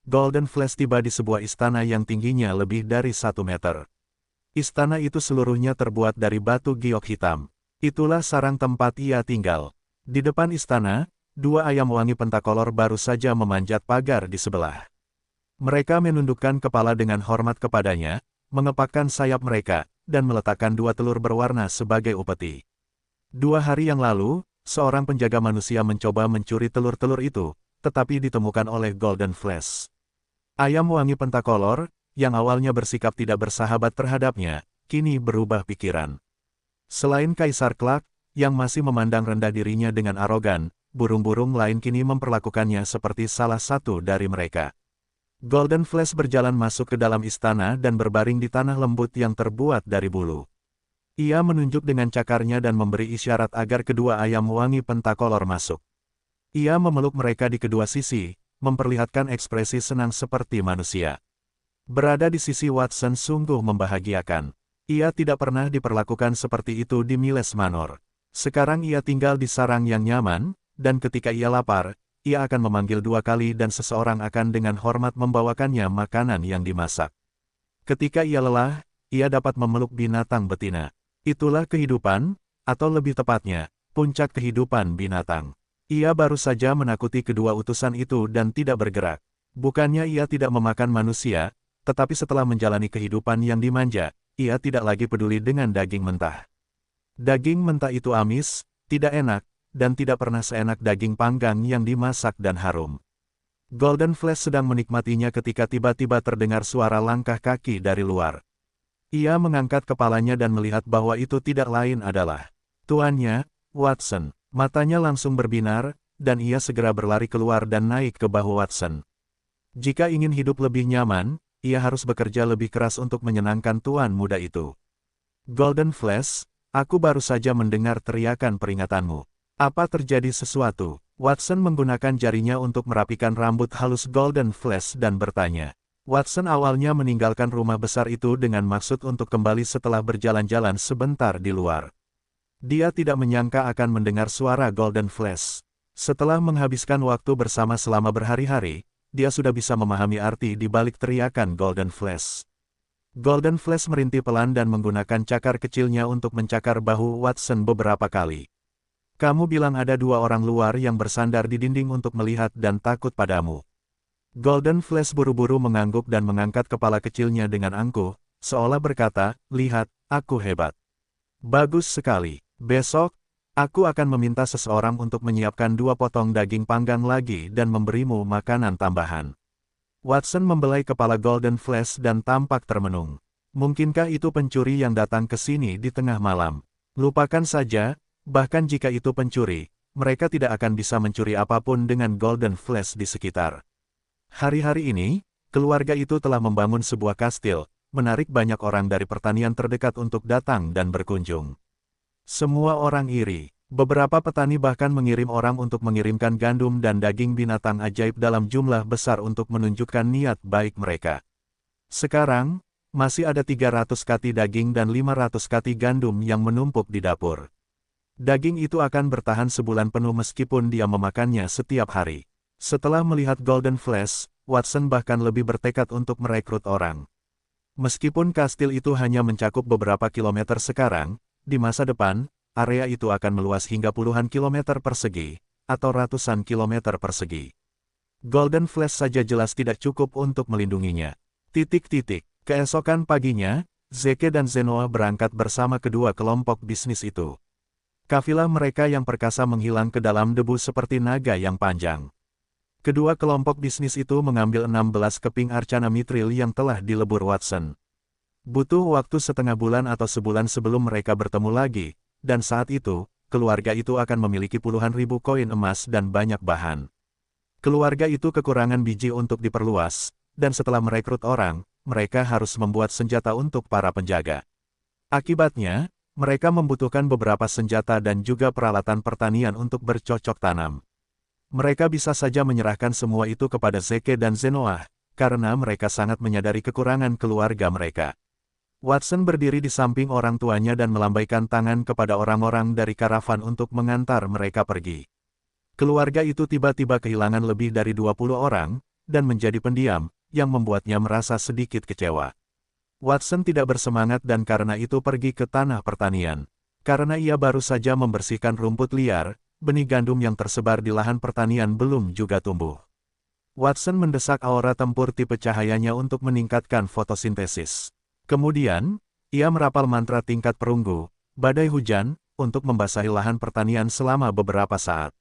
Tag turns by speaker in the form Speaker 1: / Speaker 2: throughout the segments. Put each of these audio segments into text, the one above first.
Speaker 1: Golden Flash tiba di sebuah istana yang tingginya lebih dari 1 meter. Istana itu seluruhnya terbuat dari batu giok hitam. Itulah sarang tempat ia tinggal. Di depan istana, dua ayam wangi pentakolor baru saja memanjat pagar di sebelah. Mereka menundukkan kepala dengan hormat kepadanya, mengepakkan sayap mereka, dan meletakkan dua telur berwarna sebagai upeti. 2 hari yang lalu, seorang penjaga manusia mencoba mencuri telur-telur itu, tetapi ditemukan oleh Golden Flash. Ayam wangi pentakolor, yang awalnya bersikap tidak bersahabat terhadapnya, kini berubah pikiran. Selain Kaisar Clark, yang masih memandang rendah dirinya dengan arogan, burung-burung lain kini memperlakukannya seperti salah satu dari mereka. Golden Flash berjalan masuk ke dalam istana dan berbaring di tanah lembut yang terbuat dari bulu. Ia menunjuk dengan cakarnya dan memberi isyarat agar kedua ayam wangi pentakolor masuk. Ia memeluk mereka di kedua sisi, memperlihatkan ekspresi senang seperti manusia. Berada di sisi Watson sungguh membahagiakan. Ia tidak pernah diperlakukan seperti itu di Miles Manor. Sekarang ia tinggal di sarang yang nyaman, dan ketika ia lapar, ia akan memanggil 2 kali dan seseorang akan dengan hormat membawakannya makanan yang dimasak. Ketika ia lelah, ia dapat memeluk binatang betina. Itulah kehidupan, atau lebih tepatnya, puncak kehidupan binatang. Ia baru saja menakuti kedua utusan itu dan tidak bergerak. Bukannya ia tidak memakan manusia, tetapi setelah menjalani kehidupan yang dimanja, ia tidak lagi peduli dengan daging mentah. Daging mentah itu amis, tidak enak, dan tidak pernah seenak daging panggang yang dimasak dan harum. Golden Flash sedang menikmatinya ketika tiba-tiba terdengar suara langkah kaki dari luar. Ia mengangkat kepalanya dan melihat bahwa itu tidak lain adalah tuannya, Watson. Matanya langsung berbinar, dan ia segera berlari keluar dan naik ke bahu Watson. Jika ingin hidup lebih nyaman, ia harus bekerja lebih keras untuk menyenangkan tuan muda itu. Golden Flash, aku baru saja mendengar teriakan peringatanmu. Apa terjadi sesuatu? Watson menggunakan jarinya untuk merapikan rambut halus Golden Flash dan bertanya. Watson awalnya meninggalkan rumah besar itu dengan maksud untuk kembali setelah berjalan-jalan sebentar di luar. Dia tidak menyangka akan mendengar suara Golden Flash. Setelah menghabiskan waktu bersama selama berhari-hari, dia sudah bisa memahami arti di balik teriakan Golden Flash. Golden Flash merintih pelan dan menggunakan cakar kecilnya untuk mencakar bahu Watson beberapa kali. Kamu bilang ada 2 orang luar yang bersandar di dinding untuk melihat dan takut padamu. Golden Flash buru-buru mengangguk dan mengangkat kepala kecilnya dengan angkuh, seolah berkata, lihat, aku hebat. Bagus sekali. Besok, aku akan meminta seseorang untuk menyiapkan 2 potong daging panggang lagi dan memberimu makanan tambahan. Watson membelai kepala Golden Flash dan tampak termenung. Mungkinkah itu pencuri yang datang ke sini di tengah malam? Lupakan saja, bahkan jika itu pencuri, mereka tidak akan bisa mencuri apapun dengan Golden Flash di sekitar. Hari-hari ini, keluarga itu telah membangun sebuah kastil, menarik banyak orang dari pertanian terdekat untuk datang dan berkunjung. Semua orang iri. Beberapa petani bahkan mengirim orang untuk mengirimkan gandum dan daging binatang ajaib dalam jumlah besar untuk menunjukkan niat baik mereka. Sekarang, masih ada 300 kati daging dan 500 kati gandum yang menumpuk di dapur. Daging itu akan bertahan sebulan penuh meskipun dia memakannya setiap hari. Setelah melihat Golden Flash, Watson bahkan lebih bertekad untuk merekrut orang. Meskipun kastil itu hanya mencakup beberapa kilometer sekarang, di masa depan, area itu akan meluas hingga puluhan kilometer persegi, atau ratusan kilometer persegi. Golden Flash saja jelas tidak cukup untuk melindunginya. Keesokan paginya, Zeke dan Zenoa berangkat bersama kedua kelompok bisnis itu. Kafilah mereka yang perkasa menghilang ke dalam debu seperti naga yang panjang. Kedua kelompok bisnis itu mengambil 16 keping arcana mithril yang telah dilebur Watson. Butuh waktu setengah bulan atau sebulan sebelum mereka bertemu lagi, dan saat itu, keluarga itu akan memiliki puluhan ribu koin emas dan banyak bahan. Keluarga itu kekurangan biji untuk diperluas, dan setelah merekrut orang, mereka harus membuat senjata untuk para penjaga. Akibatnya, mereka membutuhkan beberapa senjata dan juga peralatan pertanian untuk bercocok tanam. Mereka bisa saja menyerahkan semua itu kepada Zeke dan Zenoa, karena mereka sangat menyadari kekurangan keluarga mereka. Watson berdiri di samping orang tuanya dan melambaikan tangan kepada orang-orang dari karavan untuk mengantar mereka pergi. Keluarga itu tiba-tiba kehilangan lebih dari 20 orang, dan menjadi pendiam, yang membuatnya merasa sedikit kecewa. Watson tidak bersemangat dan karena itu pergi ke tanah pertanian. Karena ia baru saja membersihkan rumput liar, benih gandum yang tersebar di lahan pertanian belum juga tumbuh. Watson mendesak aura tempur tipe cahayanya untuk meningkatkan fotosintesis. Kemudian, ia merapal mantra tingkat perunggu, badai hujan, untuk membasahi lahan pertanian selama beberapa saat.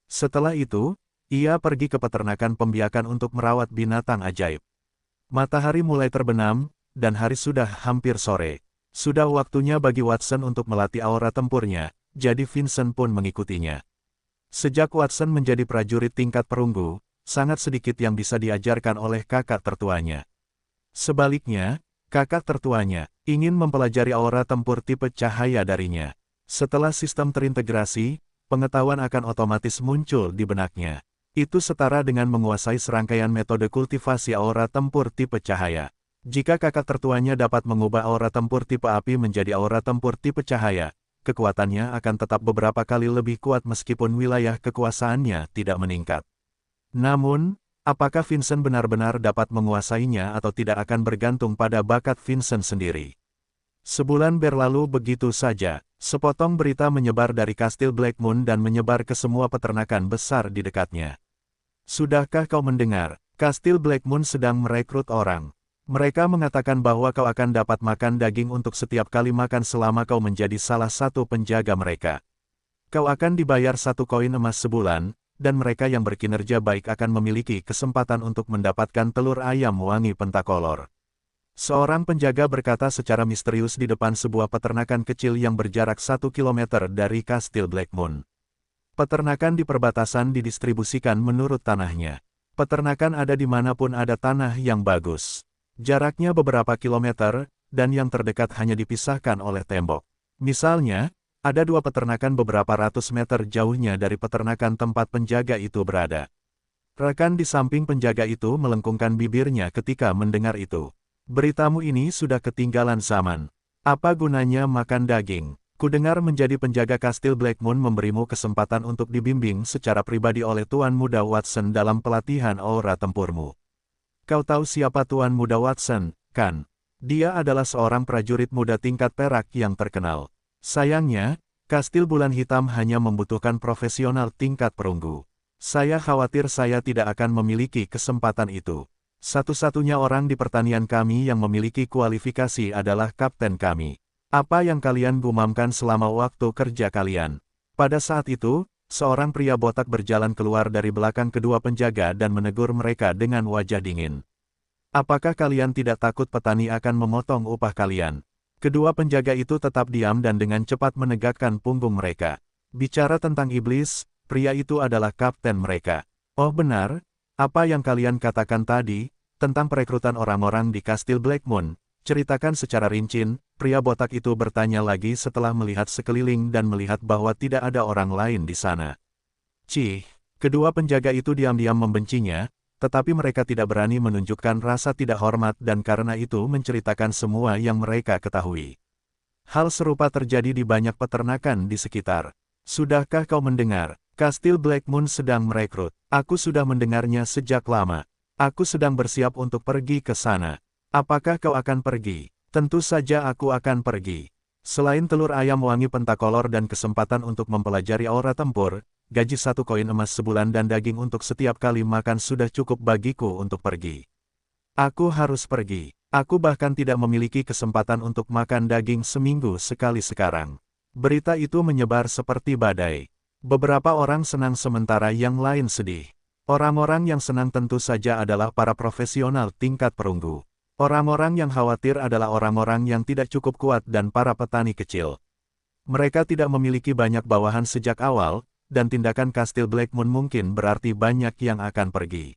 Speaker 1: Setelah itu, ia pergi ke peternakan pembiakan untuk merawat binatang ajaib. Matahari mulai terbenam, dan hari sudah hampir sore. Sudah waktunya bagi Watson untuk melatih aura tempurnya, jadi Vincent pun mengikutinya. Sejak Watson menjadi prajurit tingkat perunggu, sangat sedikit yang bisa diajarkan oleh kakak tertuanya. Sebaliknya, kakak tertuanya ingin mempelajari aura tempur tipe cahaya darinya. Setelah sistem terintegrasi, pengetahuan akan otomatis muncul di benaknya. Itu setara dengan menguasai serangkaian metode kultivasi aura tempur tipe cahaya. Jika kakak tertuanya dapat mengubah aura tempur tipe api menjadi aura tempur tipe cahaya, kekuatannya akan tetap beberapa kali lebih kuat meskipun wilayah kekuasaannya tidak meningkat. Namun, apakah Vincent benar-benar dapat menguasainya atau tidak akan bergantung pada bakat Vincent sendiri. Sebulan berlalu begitu saja, sepotong berita menyebar dari Kastil Blackmoon dan menyebar ke semua peternakan besar di dekatnya. Sudahkah kau mendengar? Kastil Blackmoon sedang merekrut orang. Mereka mengatakan bahwa kau akan dapat makan daging untuk setiap kali makan selama kau menjadi salah satu penjaga mereka. Kau akan dibayar 1 koin emas sebulan, dan mereka yang berkinerja baik akan memiliki kesempatan untuk mendapatkan telur ayam wangi pentakolor. Seorang penjaga berkata secara misterius di depan sebuah peternakan kecil yang berjarak 1 kilometer dari Kastil Blackmoon. Peternakan di perbatasan didistribusikan menurut tanahnya. Peternakan ada di manapun ada tanah yang bagus. Jaraknya beberapa kilometer, dan yang terdekat hanya dipisahkan oleh tembok. Misalnya, ada 2 peternakan beberapa ratus meter jauhnya dari peternakan tempat penjaga itu berada. Rekan di samping penjaga itu melengkungkan bibirnya ketika mendengar itu. Beritamu ini sudah ketinggalan zaman. Apa gunanya makan daging? Kudengar menjadi penjaga Kastil Blackmoon memberimu kesempatan untuk dibimbing secara pribadi oleh Tuan Muda Watson dalam pelatihan aura tempurmu. Kau tahu siapa Tuan Muda Watson, kan? Dia adalah seorang prajurit muda tingkat perak yang terkenal. Sayangnya, Kastil Bulan Hitam hanya membutuhkan profesional tingkat perunggu. Saya khawatir saya tidak akan memiliki kesempatan itu. Satu-satunya orang di pertanian kami yang memiliki kualifikasi adalah kapten kami. Apa yang kalian gumamkan selama waktu kerja kalian? Pada saat itu, seorang pria botak berjalan keluar dari belakang kedua penjaga dan menegur mereka dengan wajah dingin. Apakah kalian tidak takut petani akan memotong upah kalian? Kedua penjaga itu tetap diam dan dengan cepat menegakkan punggung mereka. Bicara tentang iblis, pria itu adalah kapten mereka. Oh benar, apa yang kalian katakan tadi, tentang perekrutan orang-orang di Kastil Blackmoon, ceritakan secara rinci. Pria botak itu bertanya lagi setelah melihat sekeliling dan melihat bahwa tidak ada orang lain di sana. Cih, kedua penjaga itu diam-diam membencinya, tetapi mereka tidak berani menunjukkan rasa tidak hormat dan karena itu menceritakan semua yang mereka ketahui. Hal serupa terjadi di banyak peternakan di sekitar. Sudahkah kau mendengar? Kastil Blackmoon sedang merekrut. Aku sudah mendengarnya sejak lama. Aku sedang bersiap untuk pergi ke sana. Apakah kau akan pergi? Tentu saja aku akan pergi. Selain telur ayam wangi pentakolor dan kesempatan untuk mempelajari aura tempur, gaji 1 koin emas sebulan dan daging untuk setiap kali makan sudah cukup bagiku untuk pergi. Aku harus pergi. Aku bahkan tidak memiliki kesempatan untuk makan daging seminggu sekali sekarang. Berita itu menyebar seperti badai. Beberapa orang senang sementara yang lain sedih. Orang-orang yang senang tentu saja adalah para profesional tingkat perunggu. Orang-orang yang khawatir adalah orang-orang yang tidak cukup kuat dan para petani kecil. Mereka tidak memiliki banyak bawahan sejak awal, dan tindakan Kastil Blackmoon mungkin berarti banyak yang akan pergi.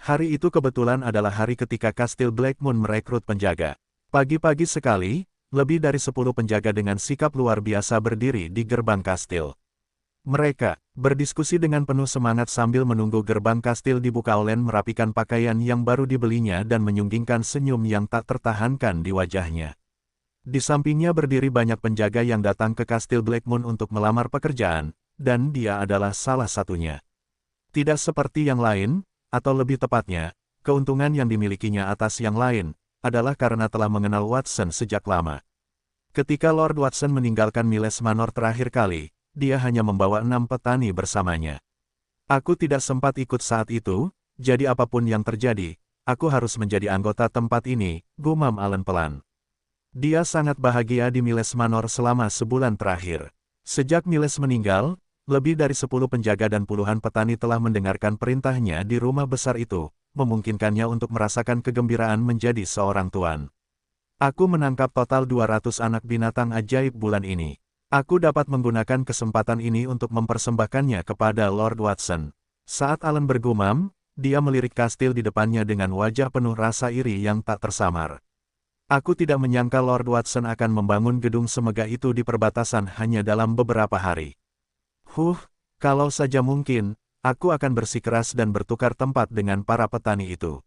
Speaker 1: Hari itu kebetulan adalah hari ketika Kastil Blackmoon merekrut penjaga. Pagi-pagi sekali, lebih dari 10 penjaga dengan sikap luar biasa berdiri di gerbang kastil. Mereka berdiskusi dengan penuh semangat sambil menunggu gerbang kastil dibuka. Olen merapikan pakaian yang baru dibelinya dan menyunggingkan senyum yang tak tertahankan di wajahnya. Di sampingnya berdiri banyak penjaga yang datang ke Kastil Blackmoon untuk melamar pekerjaan, dan dia adalah salah satunya. Tidak seperti yang lain, atau lebih tepatnya, keuntungan yang dimilikinya atas yang lain, adalah karena telah mengenal Watson sejak lama. Ketika Lord Watson meninggalkan Miles Manor terakhir kali, dia hanya membawa 6 petani bersamanya. Aku tidak sempat ikut saat itu, jadi apapun yang terjadi, aku harus menjadi anggota tempat ini, gumam Allen pelan. Dia sangat bahagia di Miles Manor selama sebulan terakhir. Sejak Miles meninggal, lebih dari 10 penjaga dan puluhan petani telah mendengarkan perintahnya di rumah besar itu, memungkinkannya untuk merasakan kegembiraan menjadi seorang tuan. Aku menangkap total 200 anak binatang ajaib bulan ini. Aku dapat menggunakan kesempatan ini untuk mempersembahkannya kepada Lord Watson. Saat Allen bergumam, dia melirik kastil di depannya dengan wajah penuh rasa iri yang tak tersamar. Aku tidak menyangka Lord Watson akan membangun gedung semegah itu di perbatasan hanya dalam beberapa hari. Kalau saja mungkin, aku akan bersikeras dan bertukar tempat dengan para petani itu.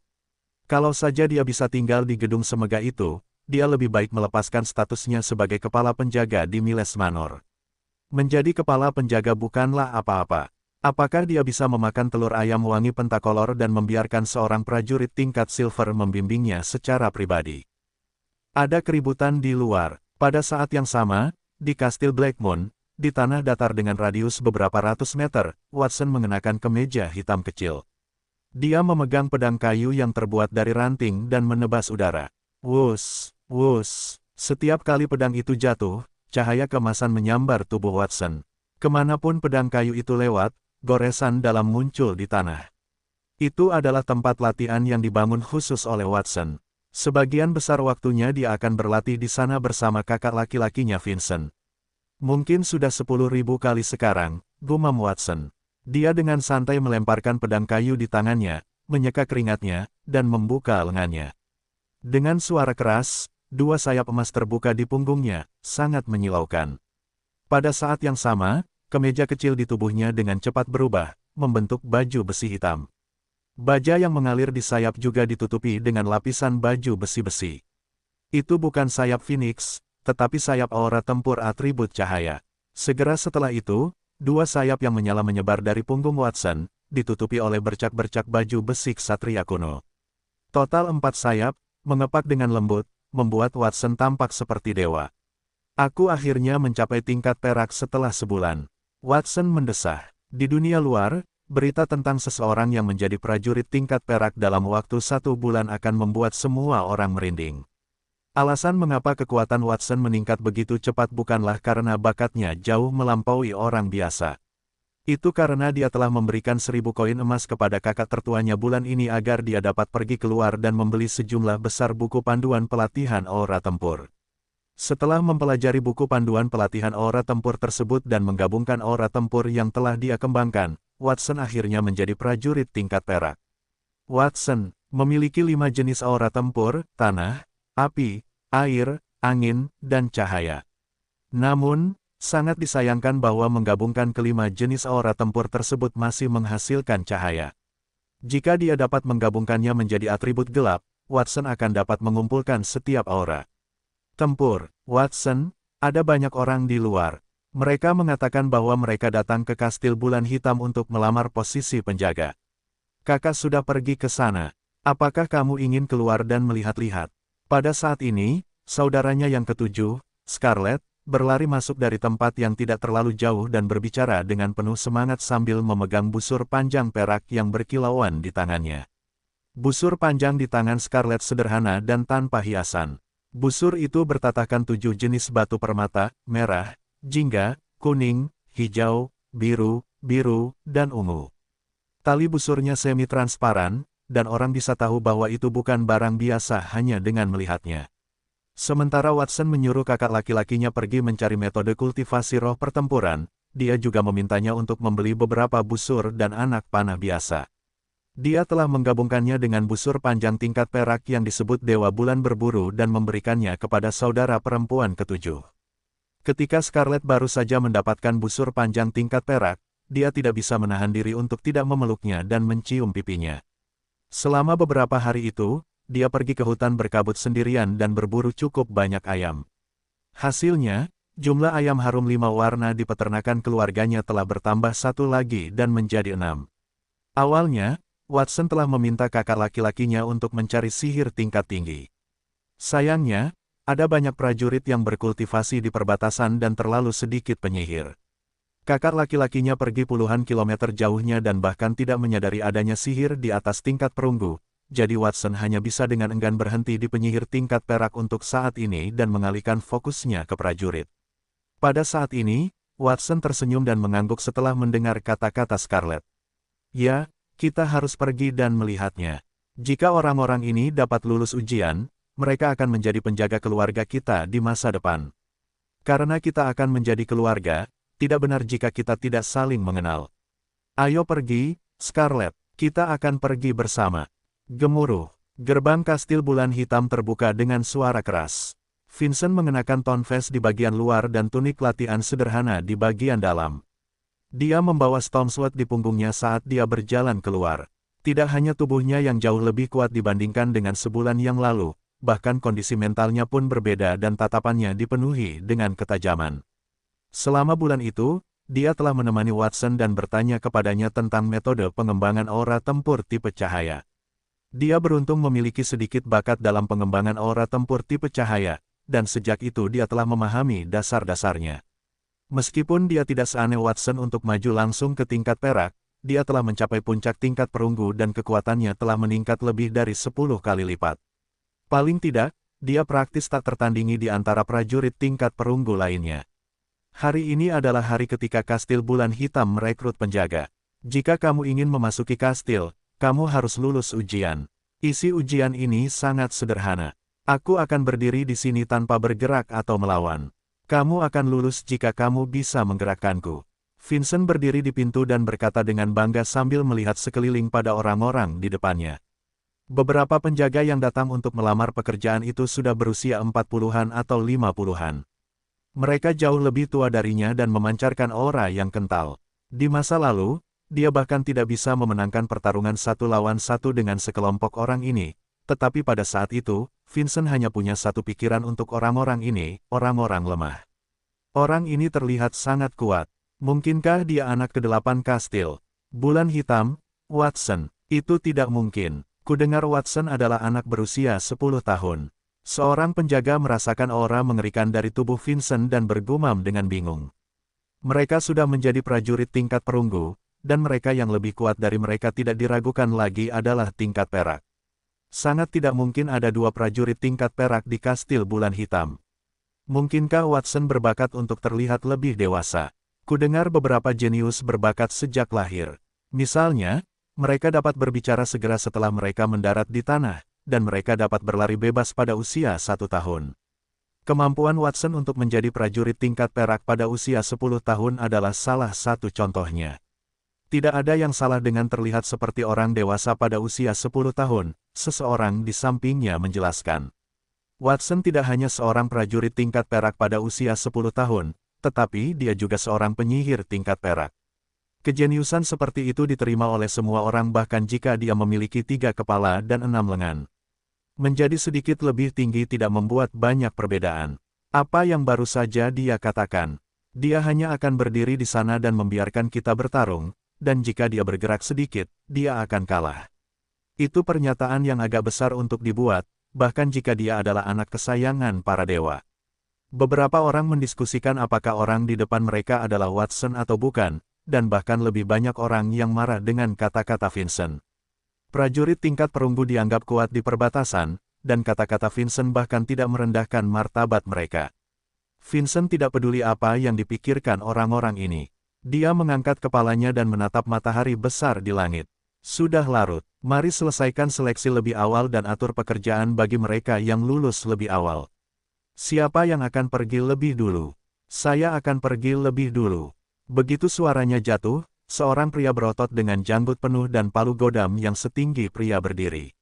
Speaker 1: Kalau saja dia bisa tinggal di gedung semegah itu, dia lebih baik melepaskan statusnya sebagai kepala penjaga di Miles Manor. Menjadi kepala penjaga bukanlah apa-apa. Apakah dia bisa memakan telur ayam wangi pentakolor dan membiarkan seorang prajurit tingkat silver membimbingnya secara pribadi? Ada keributan di luar. Pada saat yang sama, di Kastil Blackmoon, di tanah datar dengan radius beberapa ratus meter, Watson mengenakan kemeja hitam kecil. Dia memegang pedang kayu yang terbuat dari ranting dan menebas udara. Wus, wus. Setiap kali pedang itu jatuh, cahaya kemasan menyambar tubuh Watson. Kemanapun pedang kayu itu lewat, goresan dalam muncul di tanah. Itu adalah tempat latihan yang dibangun khusus oleh Watson. Sebagian besar waktunya dia akan berlatih di sana bersama kakak laki-lakinya Vincent. Mungkin sudah 10.000 kali sekarang, gumam Watson. Dia dengan santai melemparkan pedang kayu di tangannya, menyeka keringatnya, dan membuka lengannya. Dengan suara keras, 2 sayap emas terbuka di punggungnya, sangat menyilaukan. Pada saat yang sama, kemeja kecil di tubuhnya dengan cepat berubah, membentuk baju besi hitam. Baja yang mengalir di sayap juga ditutupi dengan lapisan baju besi-besi. Itu bukan sayap Phoenix, tetapi sayap aura tempur atribut cahaya. Segera setelah itu, 2 sayap yang menyala menyebar dari punggung Watson, ditutupi oleh bercak-bercak baju besi ksatria kuno. Total 4 sayap, mengepak dengan lembut, membuat Watson tampak seperti dewa. Aku akhirnya mencapai tingkat perak setelah sebulan. Watson mendesah. Di dunia luar, berita tentang seseorang yang menjadi prajurit tingkat perak dalam waktu 1 bulan akan membuat semua orang merinding. Alasan mengapa kekuatan Watson meningkat begitu cepat bukanlah karena bakatnya jauh melampaui orang biasa. Itu karena dia telah memberikan 1000 koin emas kepada kakak tertuanya bulan ini agar dia dapat pergi keluar dan membeli sejumlah besar buku panduan pelatihan aura tempur. Setelah mempelajari buku panduan pelatihan aura tempur tersebut dan menggabungkan aura tempur yang telah dia kembangkan, Watson akhirnya menjadi prajurit tingkat perak. Watson memiliki 5 jenis aura tempur, tanah, api, air, angin, dan cahaya. Namun, sangat disayangkan bahwa menggabungkan kelima jenis aura tempur tersebut masih menghasilkan cahaya. Jika dia dapat menggabungkannya menjadi atribut gelap, Watson akan dapat mengumpulkan setiap aura tempur. Watson, ada banyak orang di luar. Mereka mengatakan bahwa mereka datang ke Kastil Bulan Hitam untuk melamar posisi penjaga. Kakak sudah pergi ke sana. Apakah kamu ingin keluar dan melihat-lihat? Pada saat ini, saudaranya yang ketujuh, Scarlett, berlari masuk dari tempat yang tidak terlalu jauh dan berbicara dengan penuh semangat sambil memegang busur panjang perak yang berkilauan di tangannya. Busur panjang di tangan Scarlett sederhana dan tanpa hiasan. Busur itu bertatahkan 7 jenis batu permata, merah, jingga, kuning, hijau, biru, dan ungu. Tali busurnya semi-transparan, dan orang bisa tahu bahwa itu bukan barang biasa hanya dengan melihatnya. Sementara Watson menyuruh kakak laki-lakinya pergi mencari metode kultivasi roh pertempuran, dia juga memintanya untuk membeli beberapa busur dan anak panah biasa. Dia telah menggabungkannya dengan busur panjang tingkat perak yang disebut Dewa Bulan Berburu dan memberikannya kepada saudara perempuan ketujuh. Ketika Scarlett baru saja mendapatkan busur panjang tingkat perak, dia tidak bisa menahan diri untuk tidak memeluknya dan mencium pipinya. Selama beberapa hari itu, dia pergi ke hutan berkabut sendirian dan berburu cukup banyak ayam. Hasilnya, jumlah ayam harum 5 warna di peternakan keluarganya telah bertambah 1 lagi dan menjadi 6. Awalnya, Watson telah meminta kakak laki-lakinya untuk mencari sihir tingkat tinggi. Sayangnya, ada banyak prajurit yang berkultivasi di perbatasan dan terlalu sedikit penyihir. Kakak laki-lakinya pergi puluhan kilometer jauhnya dan bahkan tidak menyadari adanya sihir di atas tingkat perunggu, jadi Watson hanya bisa dengan enggan berhenti di penyihir tingkat perak untuk saat ini dan mengalihkan fokusnya ke prajurit. Pada saat ini, Watson tersenyum dan mengangguk setelah mendengar kata-kata Scarlet. Ya, kita harus pergi dan melihatnya. Jika orang-orang ini dapat lulus ujian, mereka akan menjadi penjaga keluarga kita di masa depan. Karena kita akan menjadi keluarga, tidak benar jika kita tidak saling mengenal. Ayo pergi, Scarlet, kita akan pergi bersama. Gemuruh, gerbang kastil bulan hitam terbuka dengan suara keras. Vincent mengenakan ton vest di bagian luar dan tunik latihan sederhana di bagian dalam. Dia membawa Stormsword di punggungnya saat dia berjalan keluar. Tidak hanya tubuhnya yang jauh lebih kuat dibandingkan dengan sebulan yang lalu, bahkan kondisi mentalnya pun berbeda dan tatapannya dipenuhi dengan ketajaman. Selama bulan itu, dia telah menemani Watson dan bertanya kepadanya tentang metode pengembangan aura tempur tipe cahaya. Dia beruntung memiliki sedikit bakat dalam pengembangan aura tempur tipe cahaya, dan sejak itu dia telah memahami dasar-dasarnya. Meskipun dia tidak seaneh Watson untuk maju langsung ke tingkat perak, dia telah mencapai puncak tingkat perunggu dan kekuatannya telah meningkat lebih dari 10 kali lipat. Paling tidak, dia praktis tak tertandingi di antara prajurit tingkat perunggu lainnya. Hari ini adalah hari ketika kastil bulan hitam merekrut penjaga. Jika kamu ingin memasuki kastil, kamu harus lulus ujian. Isi ujian ini sangat sederhana. Aku akan berdiri di sini tanpa bergerak atau melawan. Kamu akan lulus jika kamu bisa menggerakkanku. Vincent berdiri di pintu dan berkata dengan bangga sambil melihat sekeliling pada orang-orang di depannya. Beberapa penjaga yang datang untuk melamar pekerjaan itu sudah berusia 40-an atau 50-an. Mereka jauh lebih tua darinya dan memancarkan aura yang kental. Di masa lalu, dia bahkan tidak bisa memenangkan pertarungan satu lawan satu dengan sekelompok orang ini, tetapi pada saat itu, Vincent hanya punya satu pikiran untuk orang-orang ini, orang-orang lemah. Orang ini terlihat sangat kuat. Mungkinkah dia anak ke-8 kastil? Bulan hitam, Watson, itu tidak mungkin. Kudengar Watson adalah anak berusia 10 tahun. Seorang penjaga merasakan aura mengerikan dari tubuh Vincent dan bergumam dengan bingung. Mereka sudah menjadi prajurit tingkat perunggu, dan mereka yang lebih kuat dari mereka tidak diragukan lagi adalah tingkat perak. Sangat tidak mungkin ada dua prajurit tingkat perak di kastil bulan hitam. Mungkinkah Watson berbakat untuk terlihat lebih dewasa? Kudengar beberapa jenius berbakat sejak lahir. Misalnya, mereka dapat berbicara segera setelah mereka mendarat di tanah, dan mereka dapat berlari bebas pada usia 1 tahun. Kemampuan Watson untuk menjadi prajurit tingkat perak pada usia 10 tahun adalah salah satu contohnya. Tidak ada yang salah dengan terlihat seperti orang dewasa pada usia 10 tahun, seseorang di sampingnya menjelaskan. Watson tidak hanya seorang prajurit tingkat perak pada usia 10 tahun, tetapi dia juga seorang penyihir tingkat perak. Kejeniusan seperti itu diterima oleh semua orang bahkan jika dia memiliki 3 kepala dan 6 lengan. Menjadi sedikit lebih tinggi tidak membuat banyak perbedaan. Apa yang baru saja dia katakan? Dia hanya akan berdiri di sana dan membiarkan kita bertarung, dan jika dia bergerak sedikit, dia akan kalah. Itu pernyataan yang agak besar untuk dibuat, bahkan jika dia adalah anak kesayangan para dewa. Beberapa orang mendiskusikan apakah orang di depan mereka adalah Watson atau bukan, dan bahkan lebih banyak orang yang marah dengan kata-kata Vincent. Prajurit tingkat perunggu dianggap kuat di perbatasan, dan kata-kata Vincent bahkan tidak merendahkan martabat mereka. Vincent tidak peduli apa yang dipikirkan orang-orang ini. Dia mengangkat kepalanya dan menatap matahari besar di langit. Sudah larut, mari selesaikan seleksi lebih awal dan atur pekerjaan bagi mereka yang lulus lebih awal. Siapa yang akan pergi lebih dulu? Saya akan pergi lebih dulu. Begitu suaranya jatuh, seorang pria berotot dengan janggut penuh dan palu godam yang setinggi pria berdiri.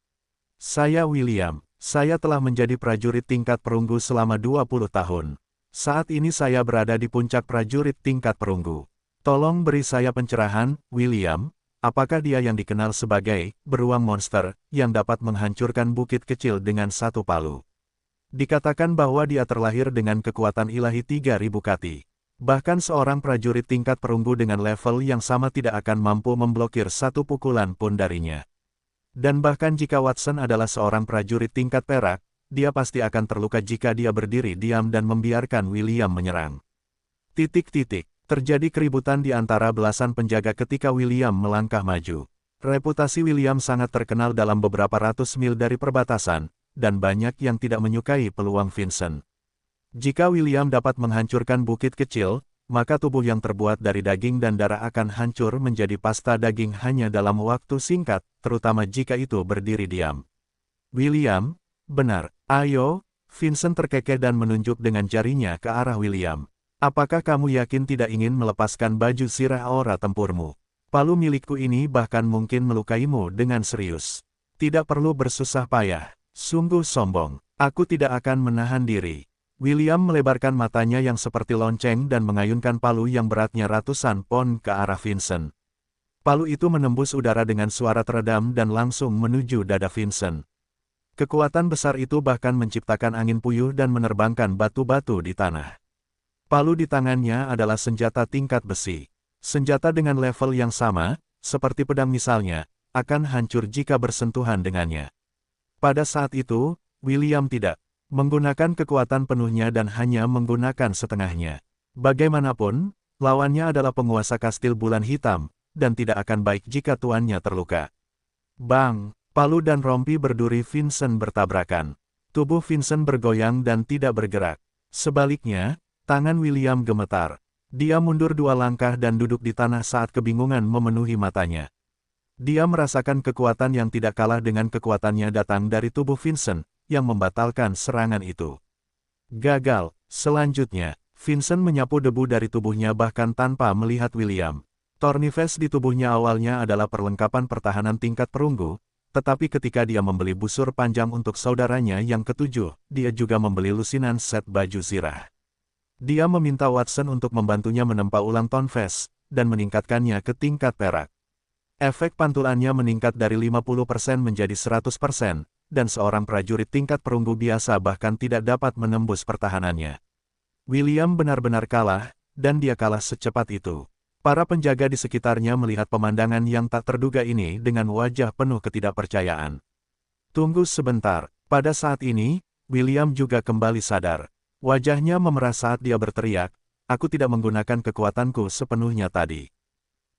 Speaker 1: Saya William, saya telah menjadi prajurit tingkat perunggu selama 20 tahun. Saat ini saya berada di puncak prajurit tingkat perunggu. Tolong beri saya pencerahan, William, apakah dia yang dikenal sebagai beruang monster yang dapat menghancurkan bukit kecil dengan satu palu? Dikatakan bahwa dia terlahir dengan kekuatan ilahi 3000 kati. Bahkan seorang prajurit tingkat perunggu dengan level yang sama tidak akan mampu memblokir satu pukulan pun darinya. Dan bahkan jika Watson adalah seorang prajurit tingkat perak, dia pasti akan terluka jika dia berdiri diam dan membiarkan William menyerang. Terjadi keributan di antara belasan penjaga ketika William melangkah maju. Reputasi William sangat terkenal dalam beberapa ratus mil dari perbatasan, dan banyak yang tidak menyukai peluang Vincent. Jika William dapat menghancurkan bukit kecil, maka tubuh yang terbuat dari daging dan darah akan hancur menjadi pasta daging hanya dalam waktu singkat, terutama jika itu berdiri diam. William, benar, ayo, Vincent terkekeh dan menunjuk dengan jarinya ke arah William. Apakah kamu yakin tidak ingin melepaskan baju sirah aura tempurmu? Palu milikku ini bahkan mungkin melukaimu dengan serius. Tidak perlu bersusah payah. Sungguh sombong. Aku tidak akan menahan diri. William melebarkan matanya yang seperti lonceng dan mengayunkan palu yang beratnya ratusan pon ke arah Vincent. Palu itu menembus udara dengan suara teredam dan langsung menuju dada Vincent. Kekuatan besar itu bahkan menciptakan angin puyuh dan menerbangkan batu-batu di tanah. Palu di tangannya adalah senjata tingkat besi. Senjata dengan level yang sama, seperti pedang misalnya, akan hancur jika bersentuhan dengannya. Pada saat itu, William tidak menggunakan kekuatan penuhnya dan hanya menggunakan setengahnya. Bagaimanapun, lawannya adalah penguasa kastil bulan hitam, dan tidak akan baik jika tuannya terluka. Bang! Palu dan rompi berduri Vincent bertabrakan. Tubuh Vincent bergoyang dan tidak bergerak. Sebaliknya, tangan William gemetar. Dia mundur 2 langkah dan duduk di tanah saat kebingungan memenuhi matanya. Dia merasakan kekuatan yang tidak kalah dengan kekuatannya datang dari tubuh Vincent, yang membatalkan serangan itu. Gagal. Selanjutnya, Vincent menyapu debu dari tubuhnya bahkan tanpa melihat William. Tornives di tubuhnya awalnya adalah perlengkapan pertahanan tingkat perunggu, tetapi ketika dia membeli busur panjang untuk saudaranya yang ketujuh, dia juga membeli lusinan set baju zirah. Dia meminta Watson untuk membantunya menempa ulang Tornives, dan meningkatkannya ke tingkat perak. Efek pantulannya meningkat dari 50% menjadi 100%, dan seorang prajurit tingkat perunggu biasa bahkan tidak dapat menembus pertahanannya. William benar-benar kalah, dan dia kalah secepat itu. Para penjaga di sekitarnya melihat pemandangan yang tak terduga ini dengan wajah penuh ketidakpercayaan. Tunggu sebentar, pada saat ini, William juga kembali sadar. Wajahnya memerah saat dia berteriak, "Aku tidak menggunakan kekuatanku sepenuhnya tadi."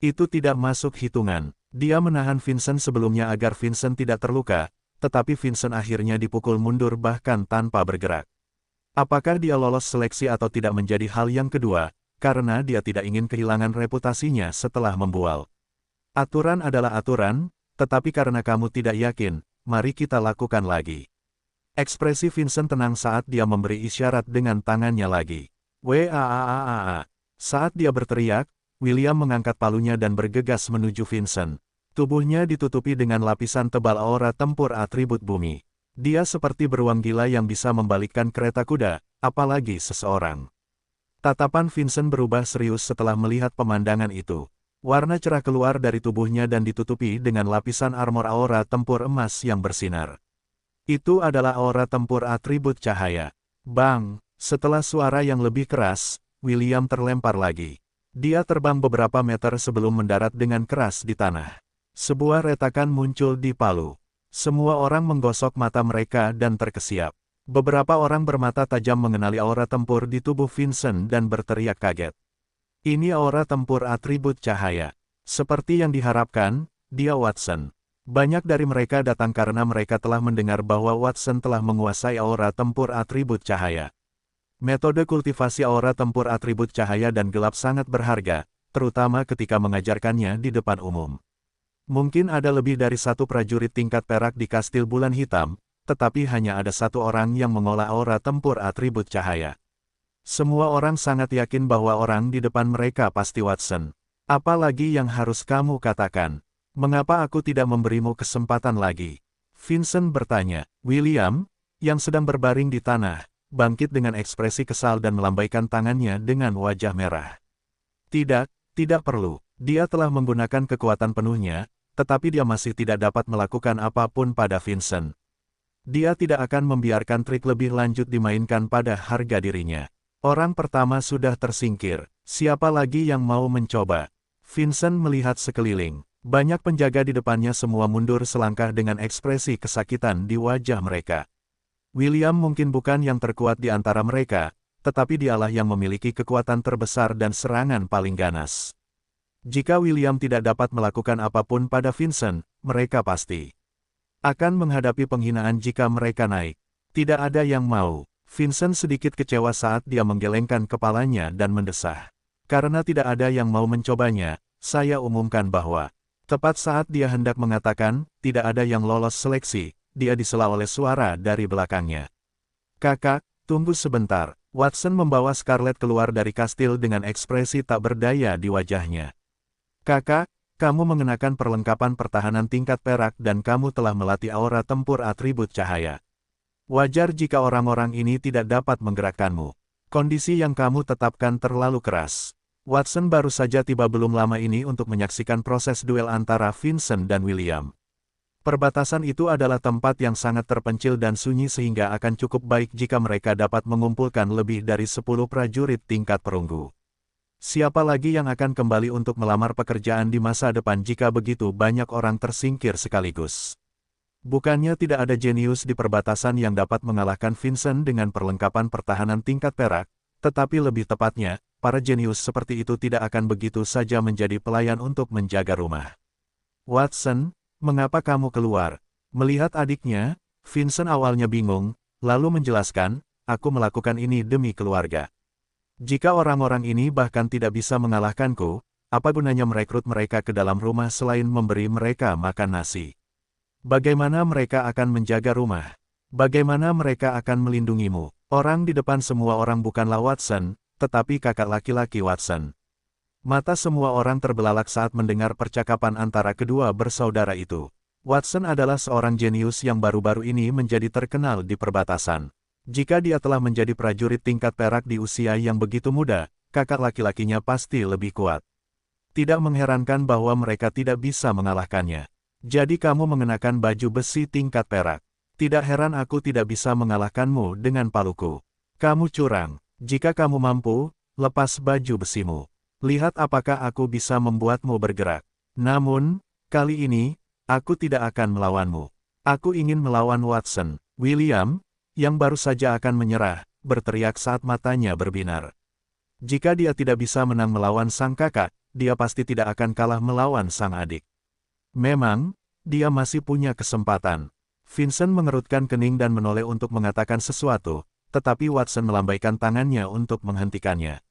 Speaker 1: Itu tidak masuk hitungan. Dia menahan Vincent sebelumnya agar Vincent tidak terluka, tetapi Vincent akhirnya dipukul mundur bahkan tanpa bergerak. Apakah dia lolos seleksi atau tidak menjadi hal yang kedua, karena dia tidak ingin kehilangan reputasinya setelah membual. Aturan adalah aturan, tetapi karena kamu tidak yakin, mari kita lakukan lagi. Ekspresi Vincent tenang saat dia memberi isyarat dengan tangannya lagi. Waaaaaa. Saat dia berteriak, William mengangkat palunya dan bergegas menuju Vincent. Tubuhnya ditutupi dengan lapisan tebal aura tempur atribut bumi. Dia seperti beruang gila yang bisa membalikkan kereta kuda, apalagi seseorang. Tatapan Vincent berubah serius setelah melihat pemandangan itu. Warna cerah keluar dari tubuhnya dan ditutupi dengan lapisan armor aura tempur emas yang bersinar. Itu adalah aura tempur atribut cahaya. Bang! Setelah suara yang lebih keras, William terlempar lagi. Dia terbang beberapa meter sebelum mendarat dengan keras di tanah. Sebuah retakan muncul di palu. Semua orang menggosok mata mereka dan terkesiap. Beberapa orang bermata tajam mengenali aura tempur di tubuh Vincent dan berteriak kaget. Ini aura tempur atribut cahaya. Seperti yang diharapkan, dia Watson. Banyak dari mereka datang karena mereka telah mendengar bahwa Watson telah menguasai aura tempur atribut cahaya. Metode kultivasi aura tempur atribut cahaya dan gelap sangat berharga, terutama ketika mengajarkannya di depan umum. Mungkin ada lebih dari satu prajurit tingkat perak di kastil bulan hitam, tetapi hanya ada satu orang yang mengolah aura tempur atribut cahaya. Semua orang sangat yakin bahwa orang di depan mereka pasti Watson. Apalagi yang harus kamu katakan? Mengapa aku tidak memberimu kesempatan lagi? Vincent bertanya. William, yang sedang berbaring di tanah, bangkit dengan ekspresi kesal dan melambaikan tangannya dengan wajah merah. Tidak perlu. Dia telah menggunakan kekuatan penuhnya, tetapi dia masih tidak dapat melakukan apapun pada Vincent. Dia tidak akan membiarkan trik lebih lanjut dimainkan pada harga dirinya. Orang pertama sudah tersingkir. Siapa lagi yang mau mencoba? Vincent melihat sekeliling. Banyak penjaga di depannya semua mundur selangkah dengan ekspresi kesakitan di wajah mereka. William mungkin bukan yang terkuat di antara mereka, tetapi dialah yang memiliki kekuatan terbesar dan serangan paling ganas. Jika William tidak dapat melakukan apapun pada Vincent, mereka pasti akan menghadapi penghinaan jika mereka naik. Tidak ada yang mau. Vincent sedikit kecewa saat dia menggelengkan kepalanya dan mendesah. Karena tidak ada yang mau mencobanya, saya umumkan bahwa tepat saat dia hendak mengatakan, tidak ada yang lolos seleksi, dia disela oleh suara dari belakangnya. Kakak, tunggu sebentar. Watson membawa Scarlett keluar dari kastil dengan ekspresi tak berdaya di wajahnya. Kakak, kamu mengenakan perlengkapan pertahanan tingkat perak dan kamu telah melatih aura tempur atribut cahaya. Wajar jika orang-orang ini tidak dapat menggerakkanmu. Kondisi yang kamu tetapkan terlalu keras. Watson baru saja tiba belum lama ini untuk menyaksikan proses duel antara Vincent dan William. Perbatasan itu adalah tempat yang sangat terpencil dan sunyi sehingga akan cukup baik jika mereka dapat mengumpulkan lebih dari 10 prajurit tingkat perunggu. Siapa lagi yang akan kembali untuk melamar pekerjaan di masa depan jika begitu banyak orang tersingkir sekaligus? Bukannya tidak ada jenius di perbatasan yang dapat mengalahkan Vincent dengan perlengkapan pertahanan tingkat perak, tetapi lebih tepatnya, para jenius seperti itu tidak akan begitu saja menjadi pelayan untuk menjaga rumah. Watson, mengapa kamu keluar? Melihat adiknya, Vincent awalnya bingung, lalu menjelaskan, aku melakukan ini demi keluarga. Jika orang-orang ini bahkan tidak bisa mengalahkanku, apa gunanya merekrut mereka ke dalam rumah selain memberi mereka makan nasi? Bagaimana mereka akan menjaga rumah? Bagaimana mereka akan melindungimu? Orang di depan semua orang bukanlah Watson, tetapi kakak laki-laki Watson. Mata semua orang terbelalak saat mendengar percakapan antara kedua bersaudara itu. Watson adalah seorang jenius yang baru-baru ini menjadi terkenal di perbatasan. Jika dia telah menjadi prajurit tingkat perak di usia yang begitu muda, kakak laki-lakinya pasti lebih kuat. Tidak mengherankan bahwa mereka tidak bisa mengalahkannya. Jadi kamu mengenakan baju besi tingkat perak. Tidak heran aku tidak bisa mengalahkanmu dengan paluku. Kamu curang. Jika kamu mampu, lepas baju besimu. Lihat apakah aku bisa membuatmu bergerak. Namun, kali ini, aku tidak akan melawanmu. Aku ingin melawan Watson. William, yang baru saja akan menyerah, berteriak saat matanya berbinar. Jika dia tidak bisa menang melawan sang kakak, dia pasti tidak akan kalah melawan sang adik. Memang, dia masih punya kesempatan. Vincent mengerutkan kening dan menoleh untuk mengatakan sesuatu, tetapi Watson melambaikan tangannya untuk menghentikannya.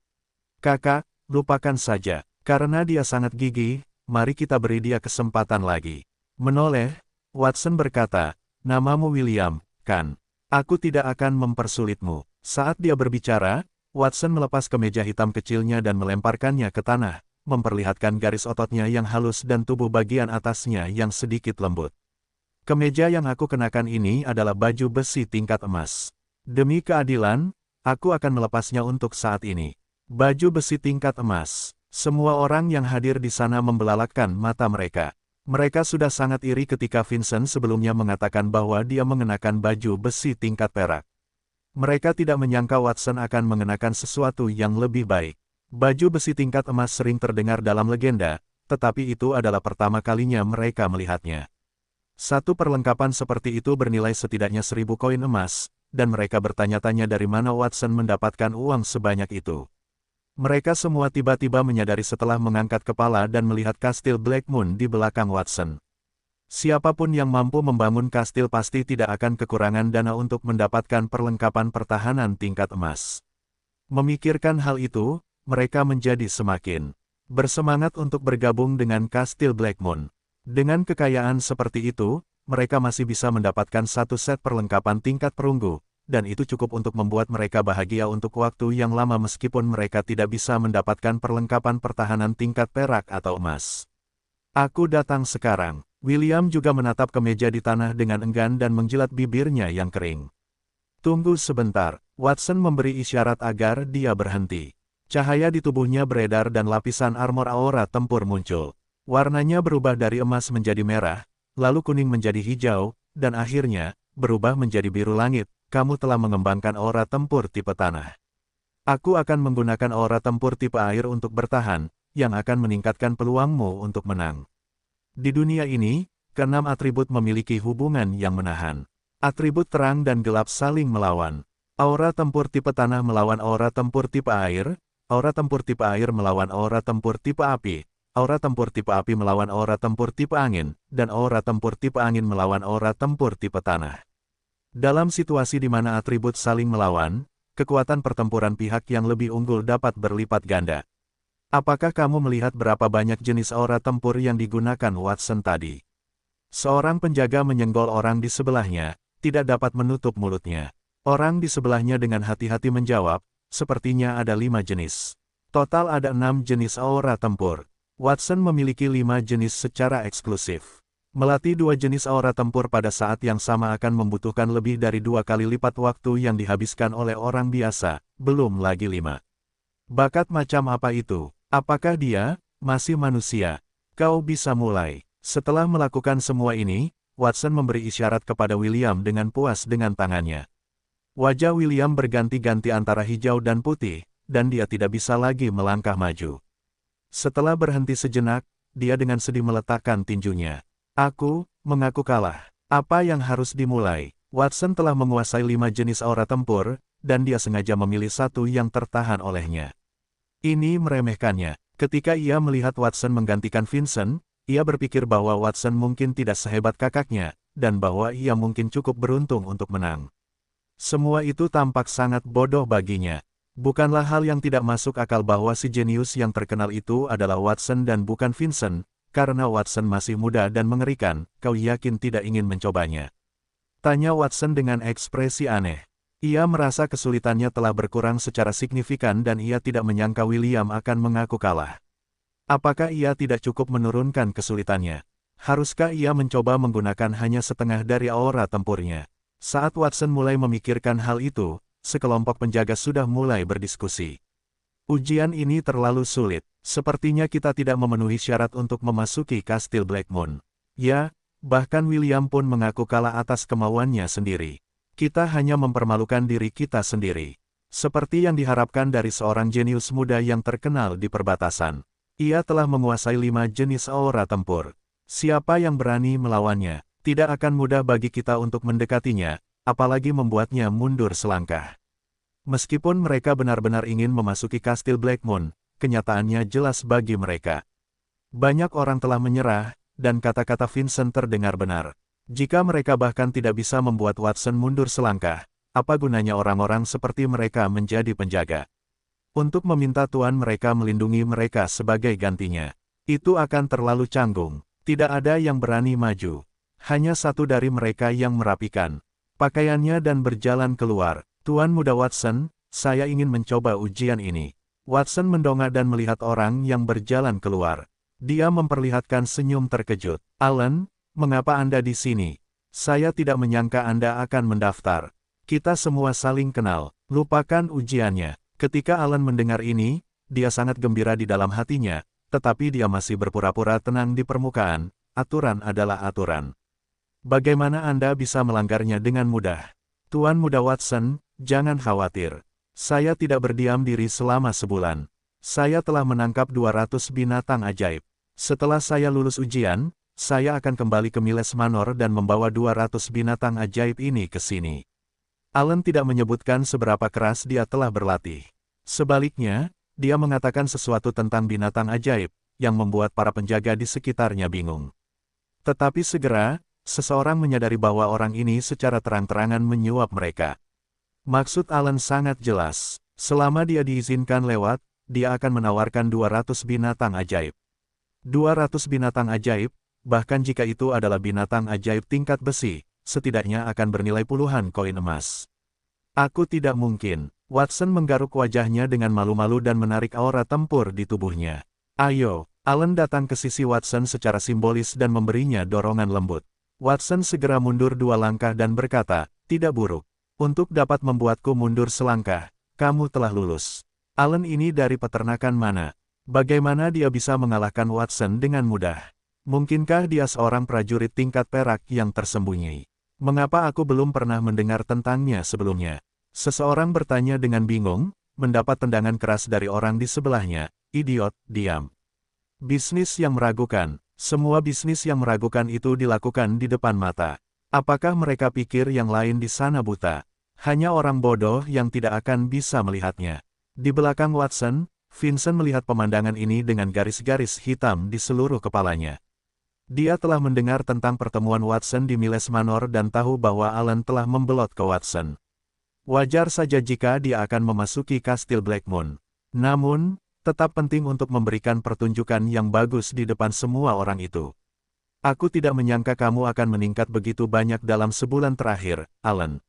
Speaker 1: Kakak, lupakan saja, karena dia sangat gigih, mari kita beri dia kesempatan lagi. Menoleh, Watson berkata, namamu William, kan? Aku tidak akan mempersulitmu. Saat dia berbicara, Watson melepas kemeja hitam kecilnya dan melemparkannya ke tanah, memperlihatkan garis ototnya yang halus dan tubuh bagian atasnya yang sedikit lembut. Kemeja yang aku kenakan ini adalah baju besi tingkat emas. Demi keadilan, aku akan melepasnya untuk saat ini. Baju besi tingkat emas. Semua orang yang hadir di sana membelalakkan mata mereka. Mereka sudah sangat iri ketika Vincent sebelumnya mengatakan bahwa dia mengenakan baju besi tingkat perak. Mereka tidak menyangka Watson akan mengenakan sesuatu yang lebih baik. Baju besi tingkat emas sering terdengar dalam legenda, tetapi itu adalah pertama kalinya mereka melihatnya. Satu perlengkapan seperti itu bernilai setidaknya 1000 koin emas, dan mereka bertanya-tanya dari mana Watson mendapatkan uang sebanyak itu. Mereka semua tiba-tiba menyadari setelah mengangkat kepala dan melihat kastil Black Moon di belakang Watson. Siapapun yang mampu membangun kastil pasti tidak akan kekurangan dana untuk mendapatkan perlengkapan pertahanan tingkat emas. Memikirkan hal itu, mereka menjadi semakin bersemangat untuk bergabung dengan kastil Black Moon. Dengan kekayaan seperti itu, mereka masih bisa mendapatkan satu set perlengkapan tingkat perunggu, dan itu cukup untuk membuat mereka bahagia untuk waktu yang lama meskipun mereka tidak bisa mendapatkan perlengkapan pertahanan tingkat perak atau emas. Aku datang sekarang. William juga menatap kemeja di tanah dengan enggan dan menjilat bibirnya yang kering. Tunggu sebentar, Watson memberi isyarat agar dia berhenti. Cahaya di tubuhnya beredar dan lapisan armor aura tempur muncul. Warnanya berubah dari emas menjadi merah, lalu kuning menjadi hijau, dan akhirnya, berubah menjadi biru langit. Kamu telah mengembangkan aura tempur tipe tanah. Aku akan menggunakan aura tempur tipe air untuk bertahan, yang akan meningkatkan peluangmu untuk menang. Di dunia ini, keenam atribut memiliki hubungan yang menahan. Atribut terang dan gelap saling melawan. Aura tempur tipe tanah melawan aura tempur tipe air, aura tempur tipe air melawan aura tempur tipe api, aura tempur tipe api melawan aura tempur tipe angin, dan aura tempur tipe angin melawan aura tempur tipe tanah. Dalam situasi di mana atribut saling melawan, kekuatan pertempuran pihak yang lebih unggul dapat berlipat ganda. Apakah kamu melihat berapa banyak jenis aura tempur yang digunakan Watson tadi? Seorang penjaga menyenggol orang di sebelahnya, tidak dapat menutup mulutnya. Orang di sebelahnya dengan hati-hati menjawab, sepertinya ada 5 jenis. Total ada 6 jenis aura tempur. Watson memiliki 5 jenis secara eksklusif. Melatih 2 jenis aura tempur pada saat yang sama akan membutuhkan lebih dari 2 kali lipat waktu yang dihabiskan oleh orang biasa, belum lagi 5. Bakat macam apa itu? Apakah dia masih manusia? Kau bisa mulai. Setelah melakukan semua ini, Watson memberi isyarat kepada William dengan puas dengan tangannya. Wajah William berganti-ganti antara hijau dan putih, dan dia tidak bisa lagi melangkah maju. Setelah berhenti sejenak, dia dengan sedih meletakkan tinjunya. Aku mengaku kalah. Apa yang harus dimulai? Watson telah menguasai 5 jenis aura tempur, dan dia sengaja memilih satu yang tertahan olehnya. Ini meremehkannya. Ketika ia melihat Watson menggantikan Vincent, ia berpikir bahwa Watson mungkin tidak sehebat kakaknya, dan bahwa ia mungkin cukup beruntung untuk menang. Semua itu tampak sangat bodoh baginya. Bukanlah hal yang tidak masuk akal bahwa si jenius yang terkenal itu adalah Watson dan bukan Vincent, karena Watson masih muda dan mengerikan, kau yakin tidak ingin mencobanya? Tanya Watson dengan ekspresi aneh. Ia merasa kesulitannya telah berkurang secara signifikan dan ia tidak menyangka William akan mengaku kalah. Apakah ia tidak cukup menurunkan kesulitannya? Haruskah ia mencoba menggunakan hanya setengah dari aura tempurnya? Saat Watson mulai memikirkan hal itu, sekelompok penjaga sudah mulai berdiskusi. Ujian ini terlalu sulit. Sepertinya kita tidak memenuhi syarat untuk memasuki Kastil Blackmoon. Ya, bahkan William pun mengaku kalah atas kemauannya sendiri. Kita hanya mempermalukan diri kita sendiri. Seperti yang diharapkan dari seorang jenius muda yang terkenal di perbatasan. Ia telah menguasai 5 jenis aura tempur. Siapa yang berani melawannya? Tidak akan mudah bagi kita untuk mendekatinya, apalagi membuatnya mundur selangkah. Meskipun mereka benar-benar ingin memasuki Kastil Blackmoon, kenyataannya jelas bagi mereka. Banyak orang telah menyerah, dan kata-kata Vincent terdengar benar. Jika mereka bahkan tidak bisa membuat Watson mundur selangkah, apa gunanya orang-orang seperti mereka menjadi penjaga? Untuk meminta tuan mereka melindungi mereka sebagai gantinya. Itu akan terlalu canggung. Tidak ada yang berani maju. Hanya satu dari mereka yang merapikan pakaiannya dan berjalan keluar. Tuan muda Watson, saya ingin mencoba ujian ini. Watson mendongak dan melihat orang yang berjalan keluar. Dia memperlihatkan senyum terkejut. Alan, mengapa Anda di sini? Saya tidak menyangka Anda akan mendaftar. Kita semua saling kenal. Lupakan ujiannya. Ketika Alan mendengar ini, dia sangat gembira di dalam hatinya, tetapi dia masih berpura-pura tenang di permukaan. Aturan adalah aturan. Bagaimana Anda bisa melanggarnya dengan mudah? Tuan muda Watson, jangan khawatir. Saya tidak berdiam diri selama sebulan. Saya telah menangkap 200 binatang ajaib. Setelah saya lulus ujian, saya akan kembali ke Miles Manor dan membawa 200 binatang ajaib ini ke sini. Alan tidak menyebutkan seberapa keras dia telah berlatih. Sebaliknya, dia mengatakan sesuatu tentang binatang ajaib, yang membuat para penjaga di sekitarnya bingung. Tetapi segera, seseorang menyadari bahwa orang ini secara terang-terangan menyuap mereka. Maksud Alan sangat jelas. Selama dia diizinkan lewat, dia akan menawarkan 200 binatang ajaib. 200 binatang ajaib, bahkan jika itu adalah binatang ajaib tingkat besi, setidaknya akan bernilai puluhan koin emas. Aku tidak mungkin. Watson menggaruk wajahnya dengan malu-malu dan menarik aura tempur di tubuhnya. Ayo, Alan datang ke sisi Watson secara simbolis dan memberinya dorongan lembut. Watson segera mundur 2 langkah dan berkata, tidak buruk. Untuk dapat membuatku mundur selangkah, kamu telah lulus. Alan ini dari peternakan mana? Bagaimana dia bisa mengalahkan Watson dengan mudah? Mungkinkah dia seorang prajurit tingkat perak yang tersembunyi? Mengapa aku belum pernah mendengar tentangnya sebelumnya? Seseorang bertanya dengan bingung, mendapat tendangan keras dari orang di sebelahnya. Idiot, diam. Bisnis yang meragukan. Semua bisnis yang meragukan itu dilakukan di depan mata. Apakah mereka pikir yang lain di sana buta? Hanya orang bodoh yang tidak akan bisa melihatnya. Di belakang Watson, Vincent melihat pemandangan ini dengan garis-garis hitam di seluruh kepalanya. Dia telah mendengar tentang pertemuan Watson di Miles Manor dan tahu bahwa Alan telah membelot ke Watson. Wajar saja jika dia akan memasuki Kastil Blackmoon. Namun, tetap penting untuk memberikan pertunjukan yang bagus di depan semua orang itu. Aku tidak menyangka kamu akan meningkat begitu banyak dalam sebulan terakhir, Alan.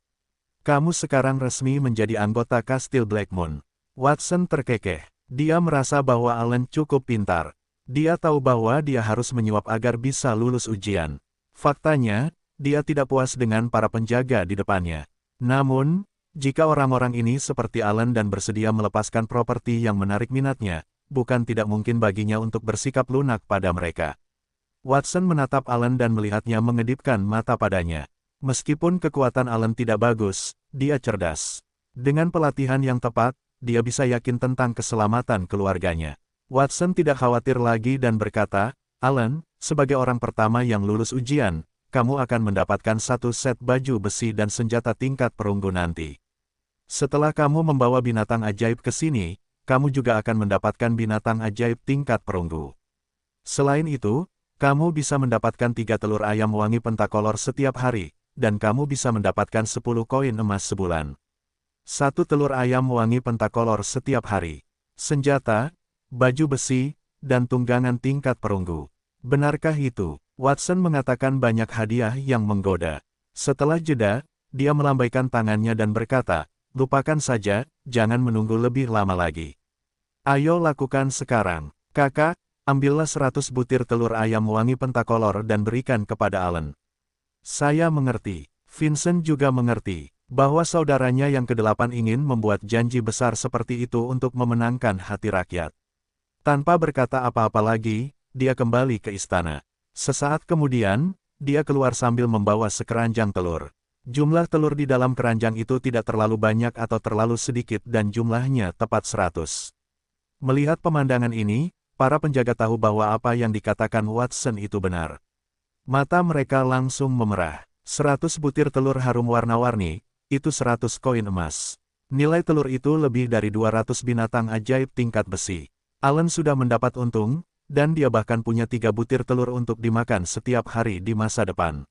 Speaker 1: Kamu sekarang resmi menjadi anggota Kastil Blackmoon. Watson terkekeh. Dia merasa bahwa Alan cukup pintar. Dia tahu bahwa dia harus menyuap agar bisa lulus ujian. Faktanya, dia tidak puas dengan para penjaga di depannya. Namun, jika orang-orang ini seperti Alan dan bersedia melepaskan properti yang menarik minatnya, bukan tidak mungkin baginya untuk bersikap lunak pada mereka. Watson menatap Alan dan melihatnya mengedipkan mata padanya. Meskipun kekuatan Alan tidak bagus, dia cerdas. Dengan pelatihan yang tepat, dia bisa yakin tentang keselamatan keluarganya. Watson tidak khawatir lagi dan berkata, Alan, sebagai orang pertama yang lulus ujian, kamu akan mendapatkan satu set baju besi dan senjata tingkat perunggu nanti. Setelah kamu membawa binatang ajaib ke sini, kamu juga akan mendapatkan binatang ajaib tingkat perunggu. Selain itu, kamu bisa mendapatkan 3 telur ayam wangi pentakolor setiap hari, dan kamu bisa mendapatkan 10 koin emas sebulan. 1 telur ayam wangi pentakolor setiap hari. Senjata, baju besi, dan tunggangan tingkat perunggu. Benarkah itu? Watson mengatakan banyak hadiah yang menggoda. Setelah jeda, dia melambaikan tangannya dan berkata, lupakan saja, jangan menunggu lebih lama lagi. Ayo lakukan sekarang. Kakak, ambillah 100 butir telur ayam wangi pentakolor dan berikan kepada Alan. Saya mengerti. Vincent juga mengerti bahwa saudaranya yang ke-8 ingin membuat janji besar seperti itu untuk memenangkan hati rakyat. Tanpa berkata apa-apa lagi, dia kembali ke istana. Sesaat kemudian, dia keluar sambil membawa sekeranjang telur. Jumlah telur di dalam keranjang itu tidak terlalu banyak atau terlalu sedikit dan jumlahnya tepat 100. Melihat pemandangan ini, para penjaga tahu bahwa apa yang dikatakan Watson itu benar. Mata mereka langsung memerah. 100 butir telur harum warna-warni, itu 100 koin emas. Nilai telur itu lebih dari 200 binatang ajaib tingkat besi. Alan sudah mendapat untung, dan dia bahkan punya 3 butir telur untuk dimakan setiap hari di masa depan.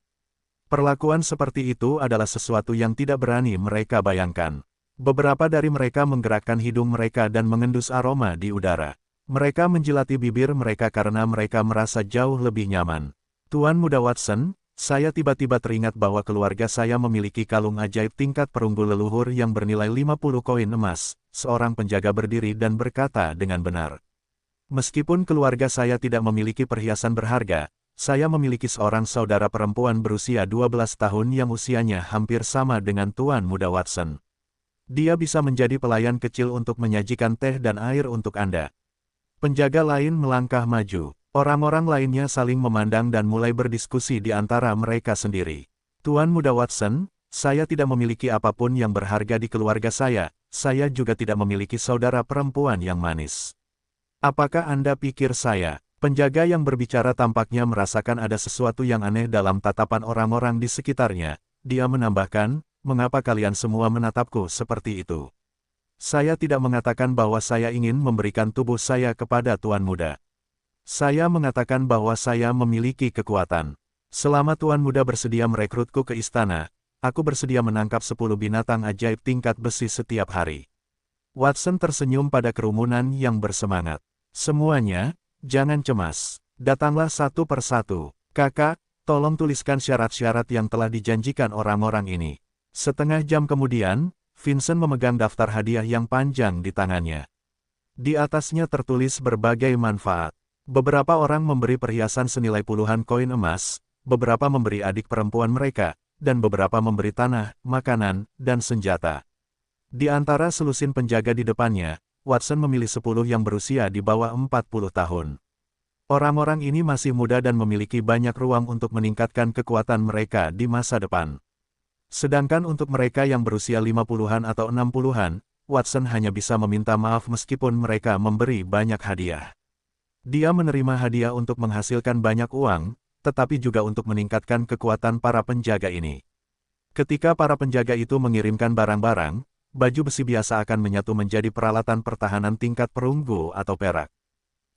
Speaker 1: Perlakuan seperti itu adalah sesuatu yang tidak berani mereka bayangkan. Beberapa dari mereka menggerakkan hidung mereka dan mengendus aroma di udara. Mereka menjilati bibir mereka karena mereka merasa jauh lebih nyaman. Tuan Muda Watson, saya tiba-tiba teringat bahwa keluarga saya memiliki kalung ajaib tingkat perunggu leluhur yang bernilai 50 koin emas. Seorang penjaga berdiri dan berkata dengan benar. Meskipun keluarga saya tidak memiliki perhiasan berharga, saya memiliki seorang saudara perempuan berusia 12 tahun yang usianya hampir sama dengan Tuan Muda Watson. Dia bisa menjadi pelayan kecil untuk menyajikan teh dan air untuk Anda. Penjaga lain melangkah maju. Orang-orang lainnya saling memandang dan mulai berdiskusi di antara mereka sendiri. Tuan Muda Watson, saya tidak memiliki apapun yang berharga di keluarga saya juga tidak memiliki saudara perempuan yang manis. Apakah Anda pikir saya? Penjaga yang berbicara tampaknya merasakan ada sesuatu yang aneh dalam tatapan orang-orang di sekitarnya. Dia menambahkan, mengapa kalian semua menatapku seperti itu? Saya tidak mengatakan bahwa saya ingin memberikan tubuh saya kepada Tuan Muda. Saya mengatakan bahwa saya memiliki kekuatan. Selama Tuan Muda bersedia merekrutku ke istana, aku bersedia menangkap 10 binatang ajaib tingkat besi setiap hari. Watson tersenyum pada kerumunan yang bersemangat. Semuanya, jangan cemas. Datanglah satu persatu. Kakak, tolong tuliskan syarat-syarat yang telah dijanjikan orang-orang ini. Setengah jam kemudian, Vincent memegang daftar hadiah yang panjang di tangannya. Di atasnya tertulis berbagai manfaat. Beberapa orang memberi perhiasan senilai puluhan koin emas, beberapa memberi adik perempuan mereka, dan beberapa memberi tanah, makanan, dan senjata. Di antara selusin penjaga di depannya, Watson memilih 10 yang berusia di bawah 40 tahun. Orang-orang ini masih muda dan memiliki banyak ruang untuk meningkatkan kekuatan mereka di masa depan. Sedangkan untuk mereka yang berusia 50-an atau 60-an, Watson hanya bisa meminta maaf meskipun mereka memberi banyak hadiah. Dia menerima hadiah untuk menghasilkan banyak uang, tetapi juga untuk meningkatkan kekuatan para penjaga ini. Ketika para penjaga itu mengirimkan barang-barang, baju besi biasa akan menyatu menjadi peralatan pertahanan tingkat perunggu atau perak.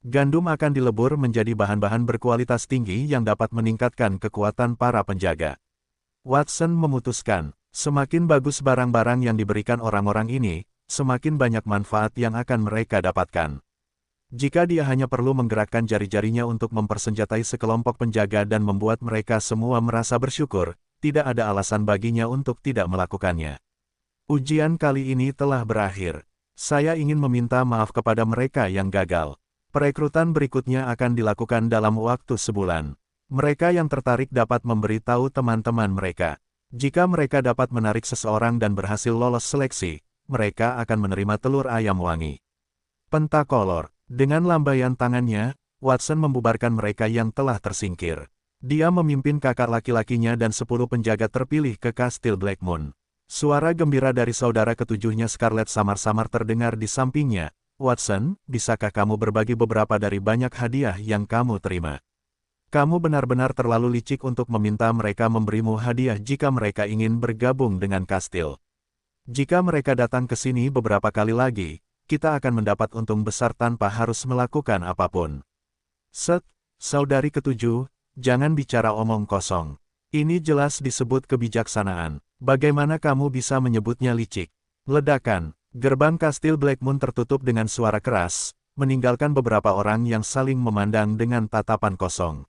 Speaker 1: Gandum akan dilebur menjadi bahan-bahan berkualitas tinggi yang dapat meningkatkan kekuatan para penjaga. Watson memutuskan, semakin bagus barang-barang yang diberikan orang-orang ini, semakin banyak manfaat yang akan mereka dapatkan. Jika dia hanya perlu menggerakkan jari-jarinya untuk mempersenjatai sekelompok penjaga dan membuat mereka semua merasa bersyukur, tidak ada alasan baginya untuk tidak melakukannya. Ujian kali ini telah berakhir. Saya ingin meminta maaf kepada mereka yang gagal. Perekrutan berikutnya akan dilakukan dalam waktu sebulan. Mereka yang tertarik dapat memberitahu teman-teman mereka. Jika mereka dapat menarik seseorang dan berhasil lolos seleksi, mereka akan menerima telur ayam wangi. Pentakolor. Dengan lambaian tangannya, Watson membubarkan mereka yang telah tersingkir. Dia memimpin kakak laki-lakinya dan 10 penjaga terpilih ke Kastil Blackmoon. Suara gembira dari saudara ketujuhnya Scarlet samar-samar terdengar di sampingnya. Watson, bisakah kamu berbagi beberapa dari banyak hadiah yang kamu terima? Kamu benar-benar terlalu licik untuk meminta mereka memberimu hadiah jika mereka ingin bergabung dengan kastil. Jika mereka datang ke sini beberapa kali lagi, kita akan mendapat untung besar tanpa harus melakukan apapun. Set, saudari ketujuh, jangan bicara omong kosong. Ini jelas disebut kebijaksanaan. Bagaimana kamu bisa menyebutnya licik? Ledakan. Gerbang Kastil Blackmoon tertutup dengan suara keras, meninggalkan beberapa orang yang saling memandang dengan tatapan kosong.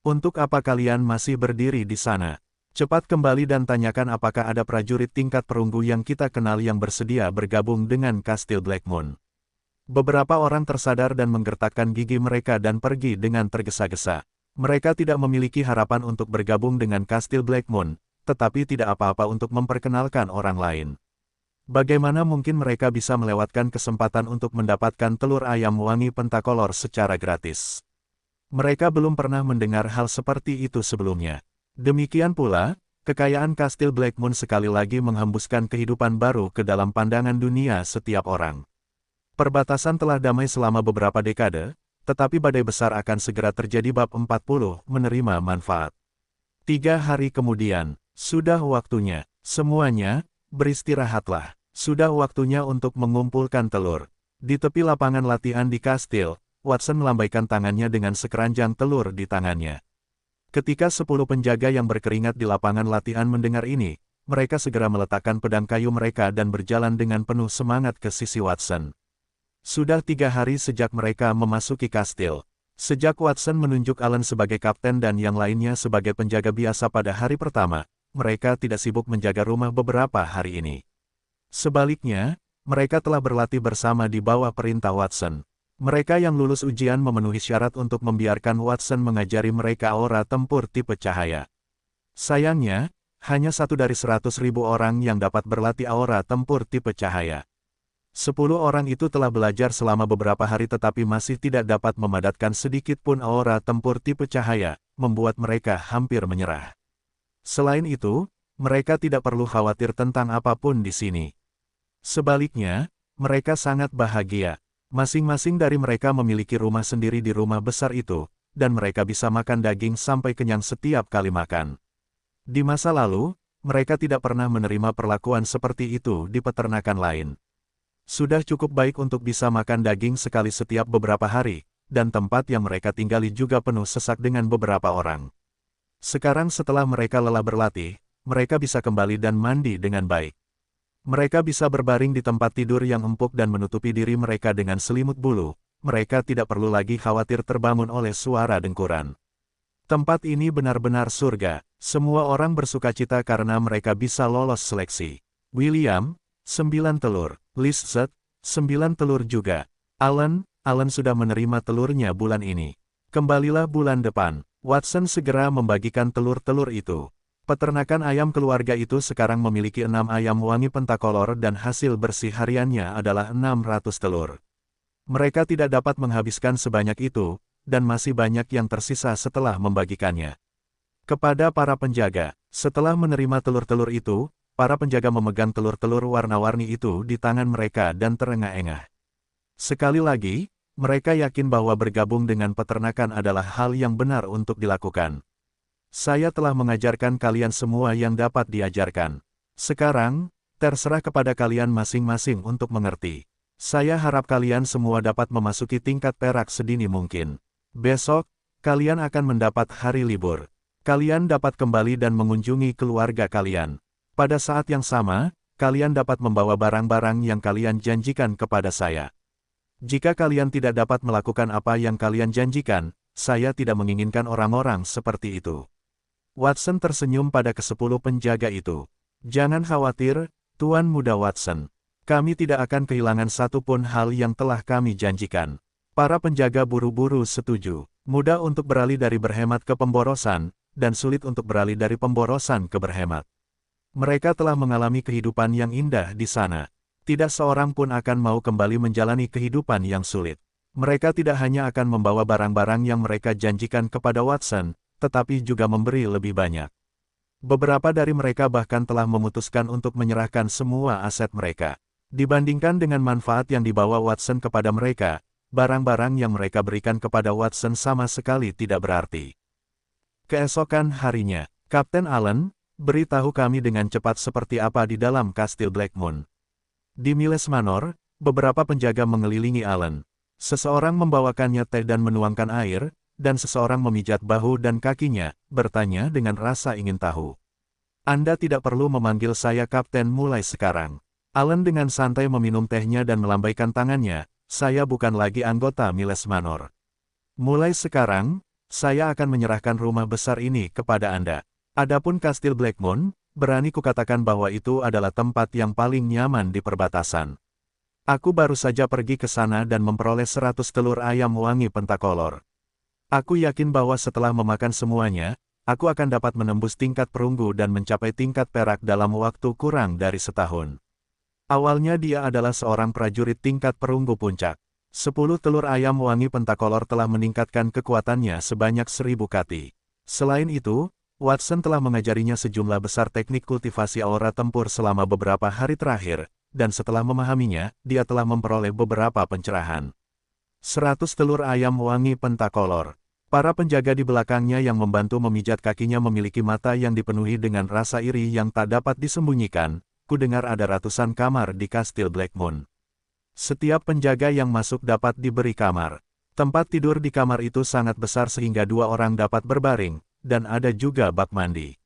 Speaker 1: Untuk apa kalian masih berdiri di sana? Cepat kembali dan tanyakan apakah ada prajurit tingkat perunggu yang kita kenal yang bersedia bergabung dengan Kastil Blackmoon. Beberapa orang tersadar dan menggertakkan gigi mereka dan pergi dengan tergesa-gesa. Mereka tidak memiliki harapan untuk bergabung dengan Kastil Blackmoon, tetapi tidak apa-apa untuk memperkenalkan orang lain. Bagaimana mungkin mereka bisa melewatkan kesempatan untuk mendapatkan telur ayam wangi pentakolor secara gratis? Mereka belum pernah mendengar hal seperti itu sebelumnya. Demikian pula, kekayaan Kastil Blackmoon sekali lagi menghembuskan kehidupan baru ke dalam pandangan dunia setiap orang. Perbatasan telah damai selama beberapa dekade, tetapi badai besar akan segera terjadi. Bab 40, menerima manfaat. 3 hari kemudian, sudah waktunya, semuanya, beristirahatlah. Sudah waktunya untuk mengumpulkan telur. Di tepi lapangan latihan di kastil, Watson melambaikan tangannya dengan sekeranjang telur di tangannya. Ketika 10 penjaga yang berkeringat di lapangan latihan mendengar ini, mereka segera meletakkan pedang kayu mereka dan berjalan dengan penuh semangat ke sisi Watson. Sudah 3 hari sejak mereka memasuki kastil. Sejak Watson menunjuk Alan sebagai kapten dan yang lainnya sebagai penjaga biasa pada hari pertama, mereka tidak sibuk menjaga rumah beberapa hari ini. Sebaliknya, mereka telah berlatih bersama di bawah perintah Watson. Mereka yang lulus ujian memenuhi syarat untuk membiarkan Watson mengajari mereka aura tempur tipe cahaya. Sayangnya, hanya 1 dari 100.000 orang yang dapat berlatih aura tempur tipe cahaya. 10 orang itu telah belajar selama beberapa hari tetapi masih tidak dapat memadatkan sedikit pun aura tempur tipe cahaya, membuat mereka hampir menyerah. Selain itu, mereka tidak perlu khawatir tentang apapun di sini. Sebaliknya, mereka sangat bahagia. Masing-masing dari mereka memiliki rumah sendiri di rumah besar itu, dan mereka bisa makan daging sampai kenyang setiap kali makan. Di masa lalu, mereka tidak pernah menerima perlakuan seperti itu di peternakan lain. Sudah cukup baik untuk bisa makan daging sekali setiap beberapa hari, dan tempat yang mereka tinggali juga penuh sesak dengan beberapa orang. Sekarang setelah mereka lelah berlatih, mereka bisa kembali dan mandi dengan baik. Mereka bisa berbaring di tempat tidur yang empuk dan menutupi diri mereka dengan selimut bulu. Mereka tidak perlu lagi khawatir terbangun oleh suara dengkuran. Tempat ini benar-benar surga. Semua orang bersukacita karena mereka bisa lolos seleksi. William, 9 telur. Lizette, 9 telur juga. Alan sudah menerima telurnya bulan ini. Kembalilah bulan depan. Watson segera membagikan telur-telur itu. Peternakan ayam keluarga itu sekarang memiliki 6 ayam wangi pentakolor dan hasil bersih hariannya adalah 600 telur. Mereka tidak dapat menghabiskan sebanyak itu, dan masih banyak yang tersisa setelah membagikannya. Kepada para penjaga, setelah menerima telur-telur itu, para penjaga memegang telur-telur warna-warni itu di tangan mereka dan terengah-engah. Sekali lagi, Mereka yakin bahwa bergabung dengan peternakan adalah hal yang benar untuk dilakukan. Saya telah mengajarkan kalian semua yang dapat diajarkan. Sekarang, terserah kepada kalian masing-masing untuk mengerti. Saya harap kalian semua dapat memasuki tingkat perak sedini mungkin. Besok, kalian akan mendapat hari libur. Kalian dapat kembali dan mengunjungi keluarga kalian. Pada saat yang sama, kalian dapat membawa barang-barang yang kalian janjikan kepada saya. Jika kalian tidak dapat melakukan apa yang kalian janjikan, saya tidak menginginkan orang-orang seperti itu. Watson tersenyum pada ke-10 penjaga itu. Jangan khawatir, Tuan Muda Watson. Kami tidak akan kehilangan satu pun hal yang telah kami janjikan. Para penjaga buru-buru setuju. Mudah untuk beralih dari berhemat ke pemborosan, dan sulit untuk beralih dari pemborosan ke berhemat. Mereka telah mengalami kehidupan yang indah di sana. Tidak seorang pun akan mau kembali menjalani kehidupan yang sulit. Mereka tidak hanya akan membawa barang-barang yang mereka janjikan kepada Watson, tetapi juga memberi lebih banyak. Beberapa dari mereka bahkan telah memutuskan untuk menyerahkan semua aset mereka. Dibandingkan dengan manfaat yang dibawa Watson kepada mereka, barang-barang yang mereka berikan kepada Watson sama sekali tidak berarti. Keesokan harinya, Kapten Allen, beritahu kami dengan cepat seperti apa di dalam Kastil Blackmoon. Di Miles Manor, beberapa penjaga mengelilingi Allen. Seseorang membawakannya teh dan menuangkan air, dan seseorang memijat bahu dan kakinya, bertanya dengan rasa ingin tahu. Anda tidak perlu memanggil saya Kapten mulai sekarang. Allen dengan santai meminum tehnya dan melambaikan tangannya, saya bukan lagi anggota Miles Manor. Mulai sekarang, saya akan menyerahkan rumah besar ini kepada Anda. Adapun Kastil Blackmoon, berani kukatakan bahwa itu adalah tempat yang paling nyaman di perbatasan. Aku baru saja pergi ke sana dan memperoleh 100 telur ayam wangi pentakolor. Aku yakin bahwa setelah memakan semuanya, aku akan dapat menembus tingkat perunggu dan mencapai tingkat perak dalam waktu kurang dari setahun. Awalnya dia adalah seorang prajurit tingkat perunggu puncak. 10 telur ayam wangi pentakolor telah meningkatkan kekuatannya sebanyak 1000 kati. Selain itu, Watson telah mengajarinya sejumlah besar teknik kultivasi aura tempur selama beberapa hari terakhir, dan setelah memahaminya, dia telah memperoleh beberapa pencerahan. 100 telur ayam wangi pentakolor. Para penjaga di belakangnya yang membantu memijat kakinya memiliki mata yang dipenuhi dengan rasa iri yang tak dapat disembunyikan. Ku dengar ada ratusan kamar di Kastil Blackmoon. Setiap penjaga yang masuk dapat diberi kamar. Tempat tidur di kamar itu sangat besar sehingga 2 orang dapat berbaring, dan ada juga bak mandi.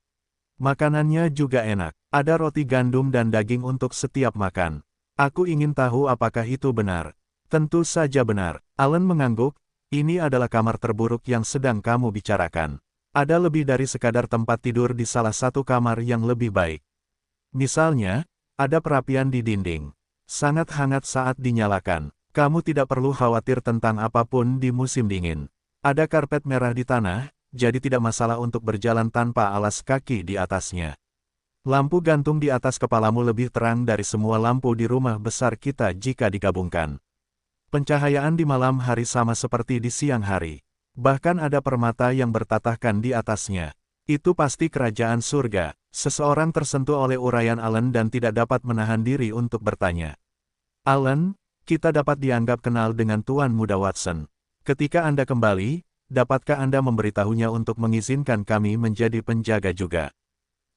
Speaker 1: Makanannya juga enak, ada roti gandum dan daging untuk setiap makan. Aku ingin tahu apakah itu benar. Tentu saja benar. Allen mengangguk, ini adalah kamar terburuk yang sedang kamu bicarakan. Ada lebih dari sekadar tempat tidur di salah satu kamar yang lebih baik. Misalnya, ada perapian di dinding. Sangat hangat saat dinyalakan. Kamu tidak perlu khawatir tentang apapun di musim dingin. Ada karpet merah di tanah, jadi tidak masalah untuk berjalan tanpa alas kaki di atasnya. Lampu gantung di atas kepalamu lebih terang dari semua lampu di rumah besar kita jika digabungkan. Pencahayaan di malam hari sama seperti di siang hari. Bahkan ada permata yang bertatahkan di atasnya. Itu pasti kerajaan surga. Seseorang tersentuh oleh uraian Allen dan tidak dapat menahan diri untuk bertanya. Allen, kita dapat dianggap kenal dengan Tuan Muda Watson. Ketika Anda kembali, dapatkah Anda memberitahunya untuk mengizinkan kami menjadi penjaga juga?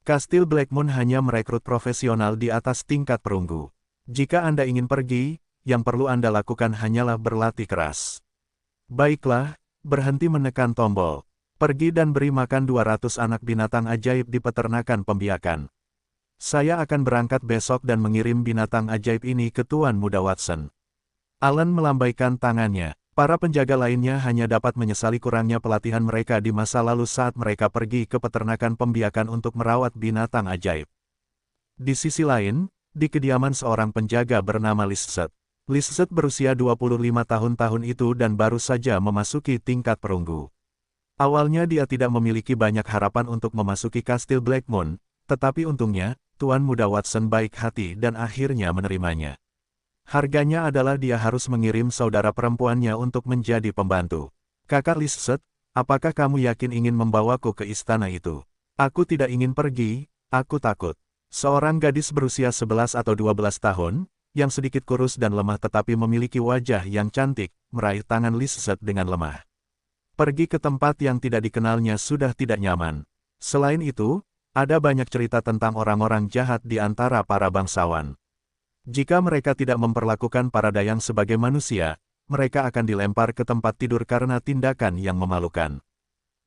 Speaker 1: Kastil Blackmoon hanya merekrut profesional di atas tingkat perunggu. Jika Anda ingin pergi, yang perlu Anda lakukan hanyalah berlatih keras. Baiklah, berhenti menekan tombol. Pergi dan beri makan 200 anak binatang ajaib di peternakan pembiakan. Saya akan berangkat besok dan mengirim binatang ajaib ini ke Tuan Muda Watson. Allen melambaikan tangannya. Para penjaga lainnya hanya dapat menyesali kurangnya pelatihan mereka di masa lalu saat mereka pergi ke peternakan pembiakan untuk merawat binatang ajaib. Di sisi lain, di kediaman seorang penjaga bernama Lisset. Lisset berusia 25 tahun itu dan baru saja memasuki tingkat perunggu. Awalnya dia tidak memiliki banyak harapan untuk memasuki Kastil Blackmoon, tetapi untungnya, Tuan Muda Watson baik hati dan akhirnya menerimanya. Harganya adalah dia harus mengirim saudara perempuannya untuk menjadi pembantu. Kakak Lisset, apakah kamu yakin ingin membawaku ke istana itu? Aku tidak ingin pergi, aku takut. Seorang gadis berusia 11 atau 12 tahun, yang sedikit kurus dan lemah tetapi memiliki wajah yang cantik, meraih tangan Lizette dengan lemah. Pergi ke tempat yang tidak dikenalnya sudah tidak nyaman. Selain itu, ada banyak cerita tentang orang-orang jahat di antara para bangsawan. Jika mereka tidak memperlakukan para dayang sebagai manusia, mereka akan dilempar ke tempat tidur karena tindakan yang memalukan.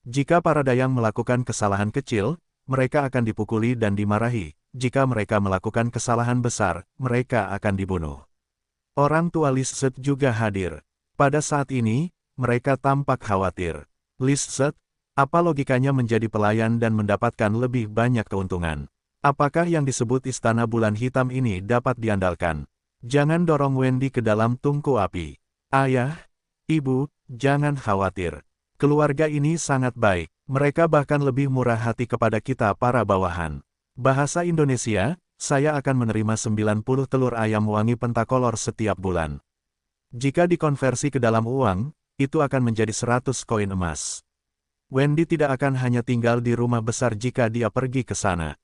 Speaker 1: Jika para dayang melakukan kesalahan kecil, mereka akan dipukuli dan dimarahi. Jika mereka melakukan kesalahan besar, mereka akan dibunuh. Orang tua Lizette juga hadir. Pada saat ini, mereka tampak khawatir. Lizette, apa logikanya menjadi pelayan dan mendapatkan lebih banyak keuntungan? Apakah yang disebut Istana Bulan Hitam ini dapat diandalkan? Jangan dorong Wendy ke dalam tungku api. Ayah, ibu, jangan khawatir. Keluarga ini sangat baik. Mereka bahkan lebih murah hati kepada kita para bawahan. Bahasa Indonesia, saya akan menerima 90 telur ayam wangi pentakolor setiap bulan. Jika dikonversi ke dalam uang, itu akan menjadi 100 koin emas. Wendy tidak akan hanya tinggal di rumah besar jika dia pergi ke sana.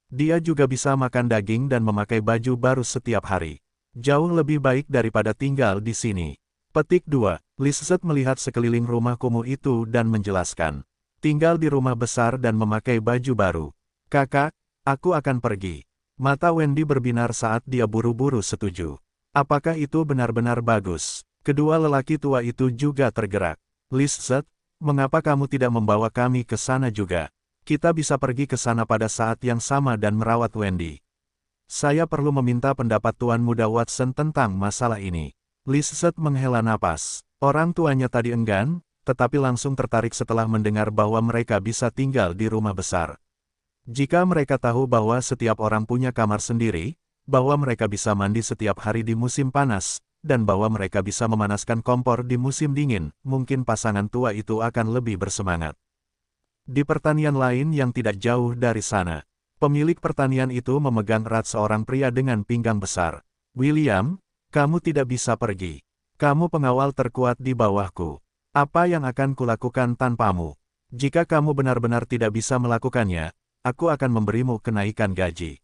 Speaker 1: Dia juga bisa makan daging dan memakai baju baru setiap hari. Jauh lebih baik daripada tinggal di sini. Petik 2. Lizette melihat sekeliling rumah kumuh itu dan menjelaskan. Tinggal di rumah besar dan memakai baju baru. Kakak, aku akan pergi. Mata Wendy berbinar saat dia buru-buru setuju. Apakah itu benar-benar bagus? Kedua lelaki tua itu juga tergerak. Lizette, mengapa kamu tidak membawa kami ke sana juga? Kita bisa pergi ke sana pada saat yang sama dan merawat Wendy. Saya perlu meminta pendapat Tuan Muda Watson tentang masalah ini. Lizette menghela napas. Orang tuanya tadi enggan, tetapi langsung tertarik setelah mendengar bahwa mereka bisa tinggal di rumah besar. Jika mereka tahu bahwa setiap orang punya kamar sendiri, bahwa mereka bisa mandi setiap hari di musim panas, dan bahwa mereka bisa memanaskan kompor di musim dingin, mungkin pasangan tua itu akan lebih bersemangat. Di pertanian lain yang tidak jauh dari sana, pemilik pertanian itu memegang erat seorang pria dengan pinggang besar. William, kamu tidak bisa pergi. Kamu pengawal terkuat di bawahku. Apa yang akan kulakukan tanpamu? Jika kamu benar-benar tidak bisa melakukannya, aku akan memberimu kenaikan gaji.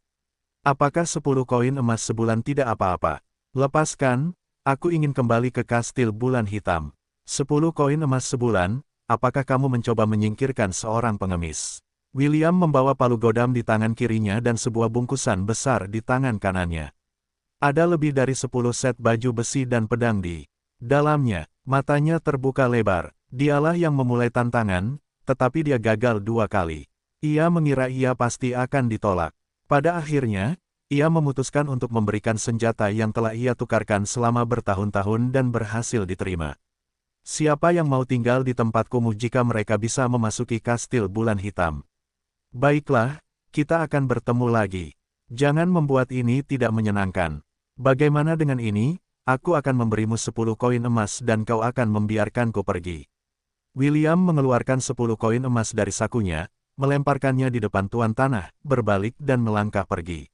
Speaker 1: Apakah 10 koin emas sebulan tidak apa-apa? Lepaskan, aku ingin kembali ke kastil bulan hitam. 10 koin emas sebulan. Apakah kamu mencoba menyingkirkan seorang pengemis? William membawa palu godam di tangan kirinya dan sebuah bungkusan besar di tangan kanannya. Ada lebih dari 10 set baju besi dan pedang di dalamnya. Matanya terbuka lebar. Dialah yang memulai tantangan, tetapi dia gagal 2 kali. Ia mengira ia pasti akan ditolak. Pada akhirnya, ia memutuskan untuk memberikan senjata yang telah ia tukarkan selama bertahun-tahun dan berhasil diterima. Siapa yang mau tinggal di tempat kumuh jika mereka bisa memasuki kastil bulan hitam? Baiklah, kita akan bertemu lagi. Jangan membuat ini tidak menyenangkan. Bagaimana dengan ini? Aku akan memberimu 10 koin emas dan kau akan membiarkanku pergi. William mengeluarkan 10 koin emas dari sakunya, melemparkannya di depan tuan tanah, berbalik dan melangkah pergi.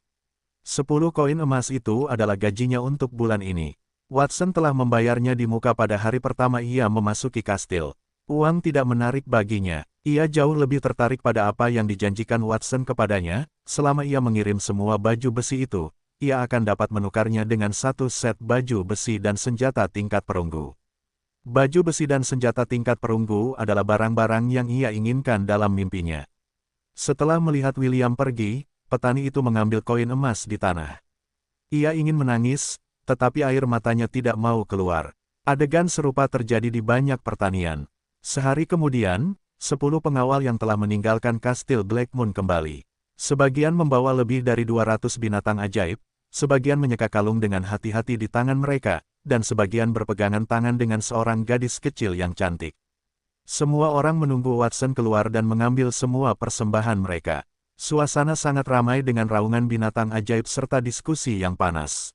Speaker 1: 10 koin emas itu adalah gajinya untuk bulan ini. Watson telah membayarnya di muka pada hari pertama ia memasuki kastil. Uang tidak menarik baginya. Ia jauh lebih tertarik pada apa yang dijanjikan Watson kepadanya. Selama ia mengirim semua baju besi itu, ia akan dapat menukarnya dengan 1 set baju besi dan senjata tingkat perunggu. Baju besi dan senjata tingkat perunggu adalah barang-barang yang ia inginkan dalam mimpinya. Setelah melihat William pergi, petani itu mengambil koin emas di tanah. Ia ingin menangis, tetapi air matanya tidak mau keluar. Adegan serupa terjadi di banyak pertanian. Sehari kemudian, 10 pengawal yang telah meninggalkan kastil Blackmoon kembali. Sebagian membawa lebih dari 200 binatang ajaib, sebagian menyeka kalung dengan hati-hati di tangan mereka, dan sebagian berpegangan tangan dengan seorang gadis kecil yang cantik. Semua orang menunggu Watson keluar dan mengambil semua persembahan mereka. Suasana sangat ramai dengan raungan binatang ajaib serta diskusi yang panas.